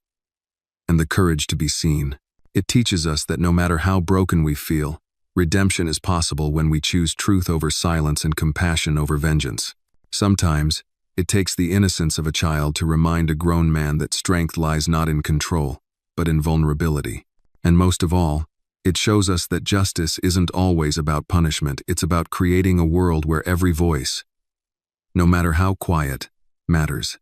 and the courage to be seen. It teaches us that no matter how broken we feel, redemption is possible when we choose truth over silence and compassion over vengeance. Sometimes, it takes the innocence of a child to remind a grown man that strength lies not in control, but in vulnerability. And most of all, it shows us that justice isn't always about punishment. It's about creating a world where every voice, no matter how quiet, matters.